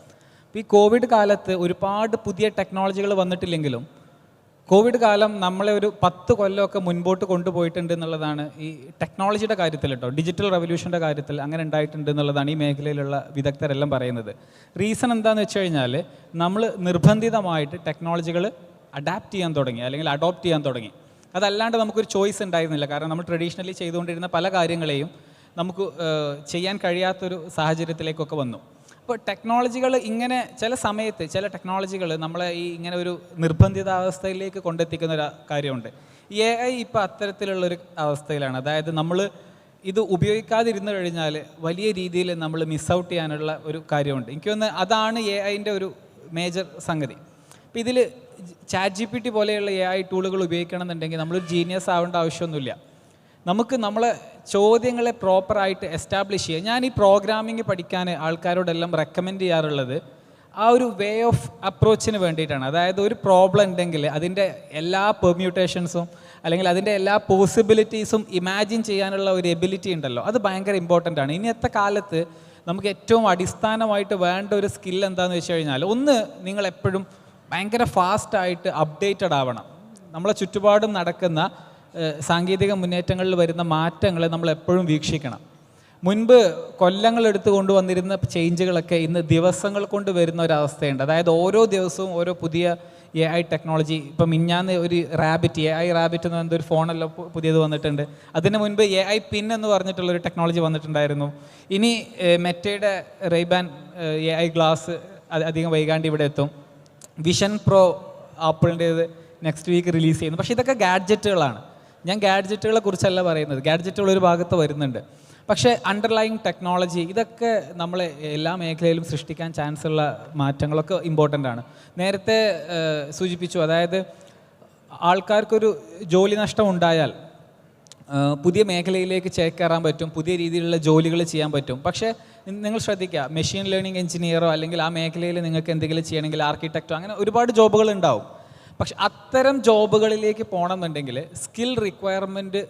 അപ്പോൾ ഈ കോവിഡ് കാലത്ത് ഒരുപാട് പുതിയ ടെക്നോളജികൾ വന്നിട്ടില്ലെങ്കിലും കോവിഡ് കാലം നമ്മളെ ഒരു 10 കൊല്ലമൊക്കെ മുൻപോട്ട് കൊണ്ടുപോയിട്ടുണ്ട് എന്നുള്ളതാണ് ഈ ടെക്നോളജിയുടെ കാര്യത്തിൽ കേട്ടോ. ഡിജിറ്റൽ റവല്യൂഷൻ്റെ കാര്യത്തിൽ അങ്ങനെ ഉണ്ടായിട്ടുണ്ട് എന്നുള്ളതാണ് ഈ മേഖലയിലുള്ള വിദഗ്ധരെല്ലാം പറയുന്നത്. റീസൺ എന്താണെന്ന് വെച്ച് കഴിഞ്ഞാൽ നമ്മൾ നിർബന്ധിതമായിട്ട് ടെക്നോളജികൾ അഡാപ്റ്റ് ചെയ്യാൻ തുടങ്ങി, അല്ലെങ്കിൽ അഡോപ്റ്റ് ചെയ്യാൻ തുടങ്ങി. അതല്ലാണ്ട് നമുക്കൊരു ചോയ്സ് ഉണ്ടായിരുന്നില്ല. കാരണം നമ്മൾ ട്രഡീഷണലി ചെയ്തുകൊണ്ടിരുന്ന പല കാര്യങ്ങളെയും നമുക്ക് ചെയ്യാൻ കഴിയാത്തൊരു സാഹചര്യത്തിലേക്കൊക്കെ വന്നു. അപ്പോൾ ടെക്നോളജികൾ ഇങ്ങനെ ചില സമയത്ത് ചില ടെക്നോളജികൾ നമ്മളെ ഈ ഇങ്ങനെ ഒരു നിർബന്ധിതാവസ്ഥയിലേക്ക് കൊണ്ടെത്തിക്കുന്ന ഒരു കാര്യമുണ്ട്. AI ഇപ്പോൾ അത്തരത്തിലുള്ളൊരു അവസ്ഥയിലാണ്. അതായത് നമ്മൾ ഇത് ഉപയോഗിക്കാതിരുന്നു കഴിഞ്ഞാൽ വലിയ രീതിയിൽ നമ്മൾ മിസ് ഔട്ട് ചെയ്യാനുള്ള ഒരു കാര്യമുണ്ട്. എനിക്ക് തോന്നുന്നത് അതാണ് AIൻ്റെ ഒരു മേജർ സംഗതി. അപ്പോൾ ഇതിൽ ChatGPT പോലെയുള്ള AI ടൂളുകൾ ഉപയോഗിക്കണമെന്നുണ്ടെങ്കിൽ നമ്മളൊരു ജീനിയസ് ആവേണ്ട ആവശ്യമൊന്നുമില്ല. നമുക്ക് നമ്മളെ ചോദ്യങ്ങളെ പ്രോപ്പറായിട്ട് എസ്റ്റാബ്ലിഷ് ചെയ്യുക. ഞാൻ ഈ പ്രോഗ്രാമിംഗ് പഠിക്കാൻ ആൾക്കാരോടെല്ലാം റെക്കമെൻഡ് ചെയ്യാറുള്ളത് ആ ഒരു വേ ഓഫ് അപ്രോച്ചിന് വേണ്ടിയിട്ടാണ്. അതായത് ഒരു പ്രോബ്ലം ഉണ്ടെങ്കിൽ അതിൻ്റെ എല്ലാ പെർമ്യൂട്ടേഷൻസും അല്ലെങ്കിൽ അതിൻ്റെ എല്ലാ പോസിബിലിറ്റീസും ഇമാജിൻ ചെയ്യാനുള്ള ഒരു എബിലിറ്റി ഉണ്ടല്ലോ, അത് ഭയങ്കര ഇമ്പോർട്ടൻ്റ് ആണ്. ഇന്നത്തെ കാലത്ത് നമുക്ക് ഏറ്റവും അടിസ്ഥാനമായിട്ട് വേണ്ട ഒരു സ്കിൽ എന്താണെന്ന് വെച്ച് കഴിഞ്ഞാൽ, ഒന്ന്, നിങ്ങളെപ്പോഴും ഭയങ്കര ഫാസ്റ്റായിട്ട് അപ്ഡേറ്റഡ് ആവണം. നമ്മളെ ചുറ്റുപാടും നടക്കുന്ന സാങ്കേതിക മുന്നേറ്റങ്ങളിൽ വരുന്ന മാറ്റങ്ങളെ നമ്മൾ എപ്പോഴും വീക്ഷിക്കണം. മുൻപ് കൊല്ലങ്ങളെടുത്ത് കൊണ്ടുവന്നിരുന്ന ചേഞ്ചുകളൊക്കെ ഇന്ന് ദിവസങ്ങൾ കൊണ്ട് വരുന്ന ഒരവസ്ഥയുണ്ട്. അതായത് ഓരോ ദിവസവും ഓരോ പുതിയ AI ടെക്നോളജി. ഇപ്പം മിഞ്ഞാന്ന് ഒരു AI റാബിറ്റ് എന്ന് പറഞ്ഞൊരു ഫോണെല്ലാം പുതിയത് വന്നിട്ടുണ്ട്. അതിന് മുൻപ് AI പിൻ എന്ന് പറഞ്ഞിട്ടുള്ളൊരു ടെക്നോളജി വന്നിട്ടുണ്ടായിരുന്നു. ഇനി മെറ്റയുടെ റെയ്ബാൻ AI ഗ്ലാസ് അധികം വൈകാണ്ട് ഇവിടെ എത്തും. വിഷൻ പ്രോ ആപ്പിളിൻ്റേത് നെക്സ്റ്റ് വീക്ക് റിലീസ് ചെയ്യുന്നു. പക്ഷേ ഇതൊക്കെ ഗാഡ്ജറ്റുകളാണ്. ഞാൻ ഗാഡ്ജറ്റുകളെ കുറിച്ചല്ല പറയുന്നത്, ഗാഡ്ജറ്റുകൾ ഒരു ഭാഗത്ത് വരുന്നുണ്ട്. പക്ഷേ അണ്ടർലൈങ് ടെക്നോളജി ഇതൊക്കെ നമ്മൾ എല്ലാ മേഖലയിലും സൃഷ്ടിക്കാൻ ചാൻസ് ഉള്ള മാറ്റങ്ങളൊക്കെ ഇമ്പോർട്ടൻ്റ് ആണ്. നേരത്തെ സൂചിപ്പിച്ചു, അതായത് ആൾക്കാർക്കൊരു ജോലി നഷ്ടം ഉണ്ടായാൽ പുതിയ മേഖലയിലേക്ക് ചേക്കേറാൻ പറ്റും, പുതിയ രീതിയിലുള്ള ജോലികൾ ചെയ്യാൻ പറ്റും. പക്ഷേ നിങ്ങൾ ശ്രദ്ധിക്കുക, മെഷീൻ ലേണിംഗ് എഞ്ചിനീയറോ അല്ലെങ്കിൽ ആ മേഖലയിൽ നിങ്ങൾക്ക് എന്തെങ്കിലും ചെയ്യണമെങ്കിൽ ആർക്കിടെക്റ്റോ അങ്ങനെ ഒരുപാട് ജോബുകൾ ഉണ്ടാവും. പക്ഷെ അത്തരം ജോബുകളിലേക്ക് പോകണമെന്നുണ്ടെങ്കിൽ സ്കിൽ റിക്വയർമെൻറ്റ്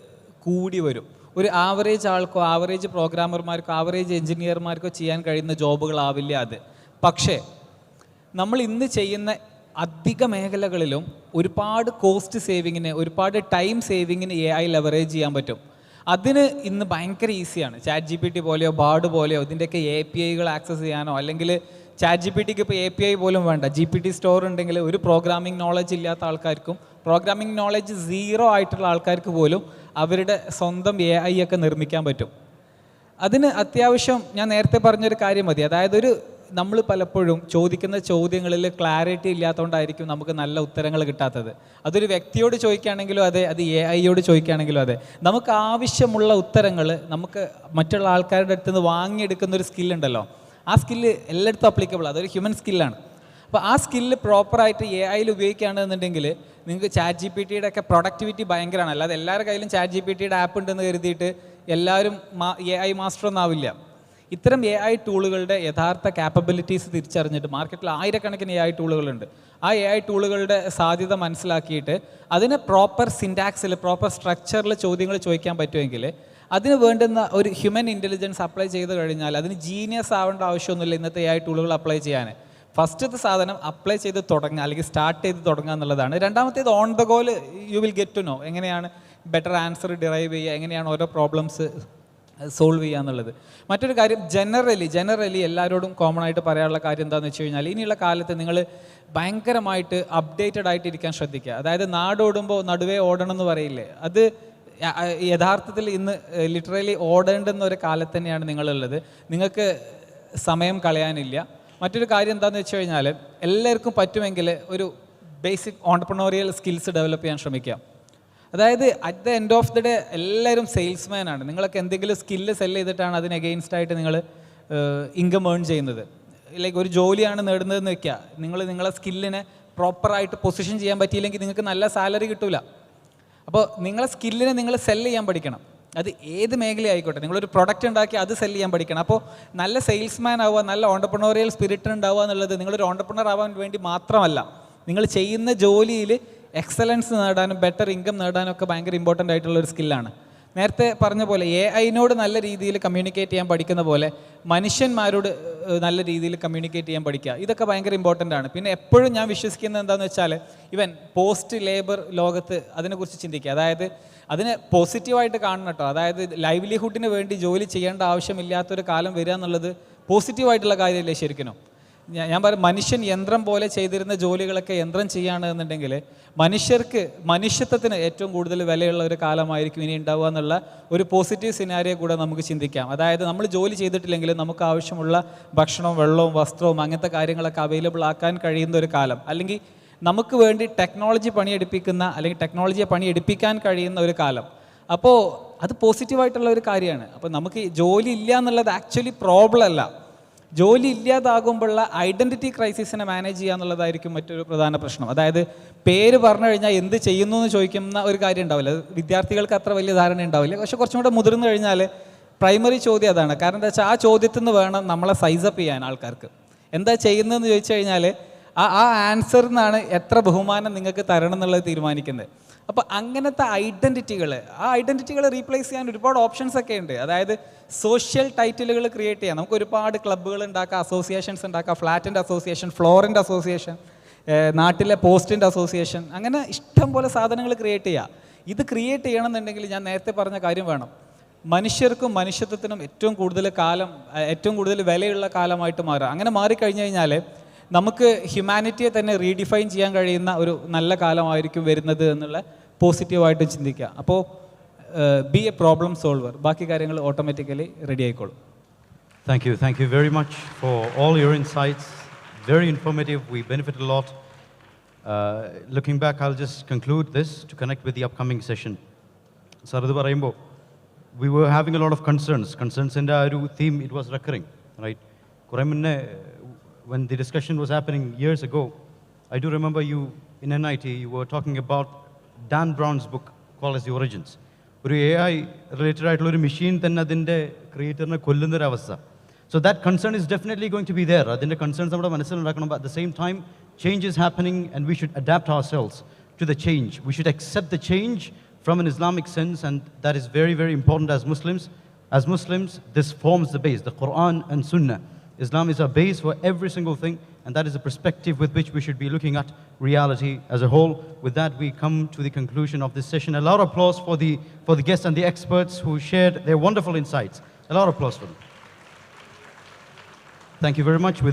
കൂടി വരും. ഒരു ആവറേജ് ആൾക്കോ ആവറേജ് പ്രോഗ്രാമർമാർക്കോ ആവറേജ് എഞ്ചിനീയർമാർക്കോ ചെയ്യാൻ കഴിയുന്ന ജോബുകളാവില്ല അത്. പക്ഷേ നമ്മൾ ഇന്ന് ചെയ്യുന്ന അധിക മേഖലകളിലും ഒരുപാട് കോസ്റ്റ് സേവിങ്ങിന്, ഒരുപാട് ടൈം സേവിങ്ങിന് AI ലെവറേജ് ചെയ്യാൻ പറ്റും. അതിന് ഇന്ന് ഭയങ്കര ഈസിയാണ്. ChatGPT പോലെയോ ബാർഡ് പോലെയോ ഇതിൻ്റെയൊക്കെ APIകൾ ആക്സസ് ചെയ്യാനോ, അല്ലെങ്കിൽ ChatGPTക്ക് ഇപ്പോൾ API പോലും വേണ്ട, GPT സ്റ്റോർ ഉണ്ടെങ്കിൽ ഒരു പ്രോഗ്രാമിംഗ് നോളജ് ഇല്ലാത്ത ആൾക്കാർക്കും പ്രോഗ്രാമിംഗ് നോളജ് 0 ആയിട്ടുള്ള ആൾക്കാർക്ക് പോലും അവരുടെ സ്വന്തം AI ഒക്കെ നിർമ്മിക്കാൻ പറ്റും. അതിന് അത്യാവശ്യം ഞാൻ നേരത്തെ പറഞ്ഞൊരു കാര്യം മതി. അതായത് നമ്മൾ പലപ്പോഴും ചോദിക്കുന്ന ചോദ്യങ്ങളിൽ ക്ലാരിറ്റി ഇല്ലാത്തതുകൊണ്ടായിരിക്കും നമുക്ക് നല്ല ഉത്തരങ്ങൾ കിട്ടാത്തത്. അതൊരു വ്യക്തിയോട് ചോദിക്കുകയാണെങ്കിലും അതെ, അത് AIയോട് ചോദിക്കുകയാണെങ്കിലും അതെ. നമുക്ക് ആവശ്യമുള്ള ഉത്തരങ്ങൾ നമുക്ക് മറ്റുള്ള ആൾക്കാരുടെ അടുത്ത് നിന്ന് വാങ്ങിയെടുക്കുന്ന ഒരു സ്കില്ലുണ്ടല്ലോ, ആ സ്കില്ല് എല്ലായിടത്തും അപ്ലിക്കബിൾ. അതൊരു ഹ്യൂമൻ സ്കില്ലാണ്. അപ്പോൾ ആ സ്കില്ല് പ്രോപ്പറായിട്ട് AI ഉപയോഗിക്കുകയാണെന്നുണ്ടെങ്കിൽ നിങ്ങൾക്ക് ChatGPTയുടെ ഒക്കെ പ്രൊഡക്ടിവിറ്റി ഭയങ്കരമാണ്. അല്ലാതെ എല്ലാവരുടെ കയ്യിലും ChatGPTയുടെ ആപ്പ് ഉണ്ടെന്ന് കരുതിയിട്ട് എല്ലാവരും AI മാസ്റ്റർ ഒന്നാവില്ല. ഇത്തരം AI ടൂളുകളുടെ യഥാർത്ഥ ക്യാപ്പബിലിറ്റീസ് തിരിച്ചറിഞ്ഞിട്ട് മാർക്കറ്റിൽ ആയിരക്കണക്കിന് AI ടൂളുകളുണ്ട്. ആ AI ടൂളുകളുടെ സാധ്യത മനസ്സിലാക്കിയിട്ട് അതിന് പ്രോപ്പർ സിൻറ്റാക്സിൽ പ്രോപ്പർ സ്ട്രക്ചറിൽ ചോദ്യങ്ങൾ ചോദിക്കാൻ പറ്റുമെങ്കിൽ അതിന് വേണ്ടുന്ന ഒരു ഹ്യൂമൻ ഇൻ്റലിജൻസ് അപ്ലൈ ചെയ്ത് കഴിഞ്ഞാൽ അതിന് ജീനിയസ് ആവേണ്ട ആവശ്യമൊന്നുമില്ല ഇന്നത്തെ AI ടൂളുകൾ അപ്ലൈ ചെയ്യാൻ. ഫസ്റ്റത്തെ സാധനം അപ്ലൈ ചെയ്ത് തുടങ്ങുക, അല്ലെങ്കിൽ സ്റ്റാർട്ട് ചെയ്ത് തുടങ്ങുക എന്നുള്ളതാണ്. രണ്ടാമത്തേത് on the goal you will get to know എങ്ങനെയാണ് ബെറ്റർ ആൻസർ ഡിറൈവ് ചെയ്യുക, എങ്ങനെയാണ് ഓരോ പ്രോബ്ലംസ് സോൾവ് ചെയ്യുക എന്നുള്ളത്. മറ്റൊരു കാര്യം, ജനറലി എല്ലാവരോടും കോമൺ ആയിട്ട് പറയാനുള്ള കാര്യം എന്താണെന്ന് വെച്ച് കഴിഞ്ഞാൽ, ഇനിയുള്ള കാലത്ത് നിങ്ങൾ ഭയങ്കരമായിട്ട് അപ്ഡേറ്റഡ് ആയിട്ടിരിക്കാൻ ശ്രദ്ധിക്കുക. അതായത് നാടോടുമ്പോൾ നടുവേ ഓടണം എന്ന് പറയില്ലേ, അത് യഥാർത്ഥത്തിൽ ഇന്ന് ലിറ്ററലി ഓടേണ്ടുന്ന ഒരു കാലത്ത് തന്നെയാണ് നിങ്ങളുള്ളത്. നിങ്ങൾക്ക് സമയം കളയാനില്ല. മറ്റൊരു കാര്യം എന്താണെന്ന് വെച്ച് കഴിഞ്ഞാൽ, എല്ലാവർക്കും പറ്റുമെങ്കിൽ ഒരു ബേസിക് ഓൺട്രപ്രണോറിയൽ സ്കിൽസ് ഡെവലപ്പ് ചെയ്യാൻ ശ്രമിക്കുക. അതായത് at the end of the day എല്ലാവരും സെയിൽസ്മാനാണ്. നിങ്ങളൊക്കെ എന്തെങ്കിലും സ്കില്ല് സെല് ചെയ്തിട്ടാണ് അതിന് അഗെയിൻസ്റ്റ് ആയിട്ട് നിങ്ങൾ ഇൻകം ഏൺ ചെയ്യുന്നത്. ലൈക്ക് ഒരു ജോലിയാണ് നേടുന്നതെന്ന് വെക്കുക, നിങ്ങളെ സ്കില്ലിനെ പ്രോപ്പറായിട്ട് പൊസിഷൻ ചെയ്യാൻ പറ്റിയില്ലെങ്കിൽ നിങ്ങൾക്ക് നല്ല സാലറി കിട്ടില്ല. അപ്പോൾ നിങ്ങളെ സ്കില്ലിനെ നിങ്ങൾ സെല് ചെയ്യാൻ പഠിക്കണം. അത് ഏത് മേഖലയായിക്കോട്ടെ. നിങ്ങളൊരു പ്രൊഡക്റ്റ് ഉണ്ടാക്കി അത് സെല് ചെയ്യാൻ പഠിക്കണം. അപ്പോൾ നല്ല സെയിൽസ്മാൻ ആവുക, നല്ല ഓണ്ടർപ്രണോറിയൽ സ്പിരിറ്റ് ഉണ്ടാവുക എന്നുള്ളത് നിങ്ങളൊരു ഓണ്ടർപ്രണർ ആവാൻ വേണ്ടി മാത്രമല്ല, നിങ്ങൾ ചെയ്യുന്ന ജോലിയിൽ എക്സലൻസ് നേടാനും ബെറ്റർ ഇൻകം നേടാനും ഒക്കെ ഭയങ്കര ഇമ്പോർട്ടൻ്റ് ആയിട്ടുള്ള ഒരു സ്കില്ലാണ്. നേരത്തെ പറഞ്ഞ പോലെ AI-നോട് നല്ല രീതിയിൽ കമ്മ്യൂണിക്കേറ്റ് ചെയ്യാൻ പഠിക്കുന്ന പോലെ മനുഷ്യന്മാരോട് നല്ല രീതിയിൽ കമ്മ്യൂണിക്കേറ്റ് ചെയ്യാൻ പഠിക്കുക, ഇതൊക്കെ ഭയങ്കര ഇമ്പോർട്ടൻ്റ് ആണ്. പിന്നെ എപ്പോഴും ഞാൻ വിശ്വസിക്കുന്നത് എന്താണെന്ന് വെച്ചാൽ, ഇവൻ പോസ്റ്റ് ലേബർ ലോകത്ത് അതിനെക്കുറിച്ച് ചിന്തിക്കുക. അതായത് അതിനെ പോസിറ്റീവായിട്ട് കാണണം കേട്ടോ. അതായത് ലൈവ്ലിഹുഡിന് വേണ്ടി ജോലി ചെയ്യേണ്ട ആവശ്യമില്ലാത്തൊരു കാലം വരിക എന്നുള്ളത് പോസിറ്റീവായിട്ടുള്ള കാര്യമല്ലേ ശരിക്കും? ഞാൻ പറയും, മനുഷ്യൻ യന്ത്രം പോലെ ചെയ്തിരുന്ന ജോലികളൊക്കെ യന്ത്രം ചെയ്യുകയാണ് എന്നുണ്ടെങ്കിൽ മനുഷ്യർക്ക് മനുഷ്യത്വത്തിന് ഏറ്റവും കൂടുതൽ വിലയുള്ള ഒരു കാലമായിരിക്കും ഇനി ഉണ്ടാവുക എന്നുള്ള ഒരു പോസിറ്റീവ് സിനാരിയോ കൂടെ നമുക്ക് ചിന്തിക്കാം. അതായത് നമ്മൾ ജോലി ചെയ്തിട്ടില്ലെങ്കിലും നമുക്ക് ആവശ്യമുള്ള ഭക്ഷണവും വെള്ളവും വസ്ത്രവും അങ്ങനത്തെ കാര്യങ്ങളൊക്കെ അവൈലബിൾ ആക്കാൻ കഴിയുന്ന ഒരു കാലം, അല്ലെങ്കിൽ നമുക്ക് വേണ്ടി ടെക്നോളജി പണിയെടുപ്പിക്കുന്ന അല്ലെങ്കിൽ ടെക്നോളജിയെ പണിയെടുപ്പിക്കാൻ കഴിയുന്ന ഒരു കാലം. അപ്പോൾ അത് പോസിറ്റീവായിട്ടുള്ള ഒരു കാര്യമാണ്. അപ്പോൾ നമുക്ക് ജോലി ഇല്ല എന്നുള്ളത് ആക്ച്വലി പ്രോബ്ലം അല്ല. ജോലി ഇല്ലാതാകുമ്പോഴുള്ള ഐഡൻറ്റിറ്റി ക്രൈസിസിനെ മാനേജ് ചെയ്യുക എന്നുള്ളതായിരിക്കും മറ്റൊരു പ്രധാന പ്രശ്നം. അതായത് പേര് പറഞ്ഞു കഴിഞ്ഞാൽ എന്ത് ചെയ്യുന്നു എന്ന് ചോദിക്കുന്ന ഒരു കാര്യം ഉണ്ടാവില്ല. വിദ്യാർത്ഥികൾക്ക് അത്ര വലിയ ധാരണ ഉണ്ടാവില്ല. പക്ഷെ കുറച്ചും കൂടെ മുതിർന്നു കഴിഞ്ഞാൽ പ്രൈമറി ചോദ്യം അതാണ്. കാരണം എന്താ വെച്ചാൽ ആ ചോദ്യത്തിൽ നിന്ന് വേണം നമ്മളെ സൈസപ്പ് ചെയ്യാൻ ആൾക്കാർക്ക്. എന്താ ചെയ്യുന്നതെന്ന് ചോദിച്ചു കഴിഞ്ഞാൽ ആ ആൻസറിൽ നിന്നാണ് എത്ര ബഹുമാനം നിങ്ങൾക്ക് തരണം എന്നുള്ളത് തീരുമാനിക്കുന്നത്. അപ്പോൾ അങ്ങനത്തെ ഐഡൻറ്റിറ്റികൾ റീപ്ലേസ് ചെയ്യാൻ ഒരുപാട് ഓപ്ഷൻസ് ഒക്കെ ഉണ്ട്. അതായത് സോഷ്യൽ ടൈറ്റിലുകൾ ക്രിയേറ്റ് ചെയ്യാം. നമുക്ക് ഒരുപാട് ക്ലബ്ബുകൾ ഉണ്ടാക്കാം, അസോസിയേഷൻസ് ഉണ്ടാക്കാം, ഫ്ലാറ്റിൻ്റെ അസോസിയേഷൻ, ഫ്ലോറിൻ്റെ അസോസിയേഷൻ, നാട്ടിലെ പോസ്റ്റിൻ്റെ അസോസിയേഷൻ, അങ്ങനെ ഇഷ്ടം പോലെ സാധനങ്ങൾ ക്രിയേറ്റ് ചെയ്യുക. ഇത് ക്രിയേറ്റ് ചെയ്യണമെന്നുണ്ടെങ്കിൽ ഞാൻ നേരത്തെ പറഞ്ഞ കാര്യം വേണം. മനുഷ്യർക്കും മനുഷ്യത്വത്തിനും ഏറ്റവും കൂടുതൽ വിലയുള്ള കാലമായിട്ട് മാറുക. അങ്ങനെ മാറിക്കഴിഞ്ഞു കഴിഞ്ഞാൽ നമുക്ക് ഹ്യൂമാനിറ്റിയെ തന്നെ റീഡിഫൈൻ ചെയ്യാൻ കഴിയുന്ന ഒരു നല്ല കാലമായിരിക്കും വരുന്നത് എന്നുള്ള പോസിറ്റീവായിട്ട് ചിന്തിക്കുക. അപ്പോൾ ബി എ പ്രോബ്ലം സോൾവർ, ബാക്കി കാര്യങ്ങൾ ഓട്ടോമാറ്റിക്കലി റെഡി ആയിക്കോളും.
Thank you very much for all your insights. Very informative. We benefited a lot. Looking back, I'll just conclude this to connect with the upcoming session. Saradu parayumbo, we were having a lot of concerns in our theme. It was recurring, right? Kureminne, when the discussion was happening years ago, I do remember you in NIT, you were talking about Dan Brown's book called as The Origins. ഒരു AI related ആയിട്ടുള്ള ഒരു machine തന്നെ അതിൻ്റെ ക്രിയേറ്ററിനെ കൊല്ലുന്നൊരു അവസ്ഥ. So that concern is definitely going to be there. അതിൻ്റെ concerns നമ്മുടെ മനസ്സിലുണ്ടാക്കണം. But at the same time, change is happening and we should adapt ourselves to the change. We should accept the change from an Islamic sense, and that is very, very important as Muslims. As Muslims, this forms the base, the Quran and Sunnah. Islam is our base for every single thing, and that is the perspective with which we should be looking at reality as a whole. With that, we come to the conclusion of this session. A lot of applause for the guests and the experts who shared their wonderful insights. A lot of applause for them. Thank you very much.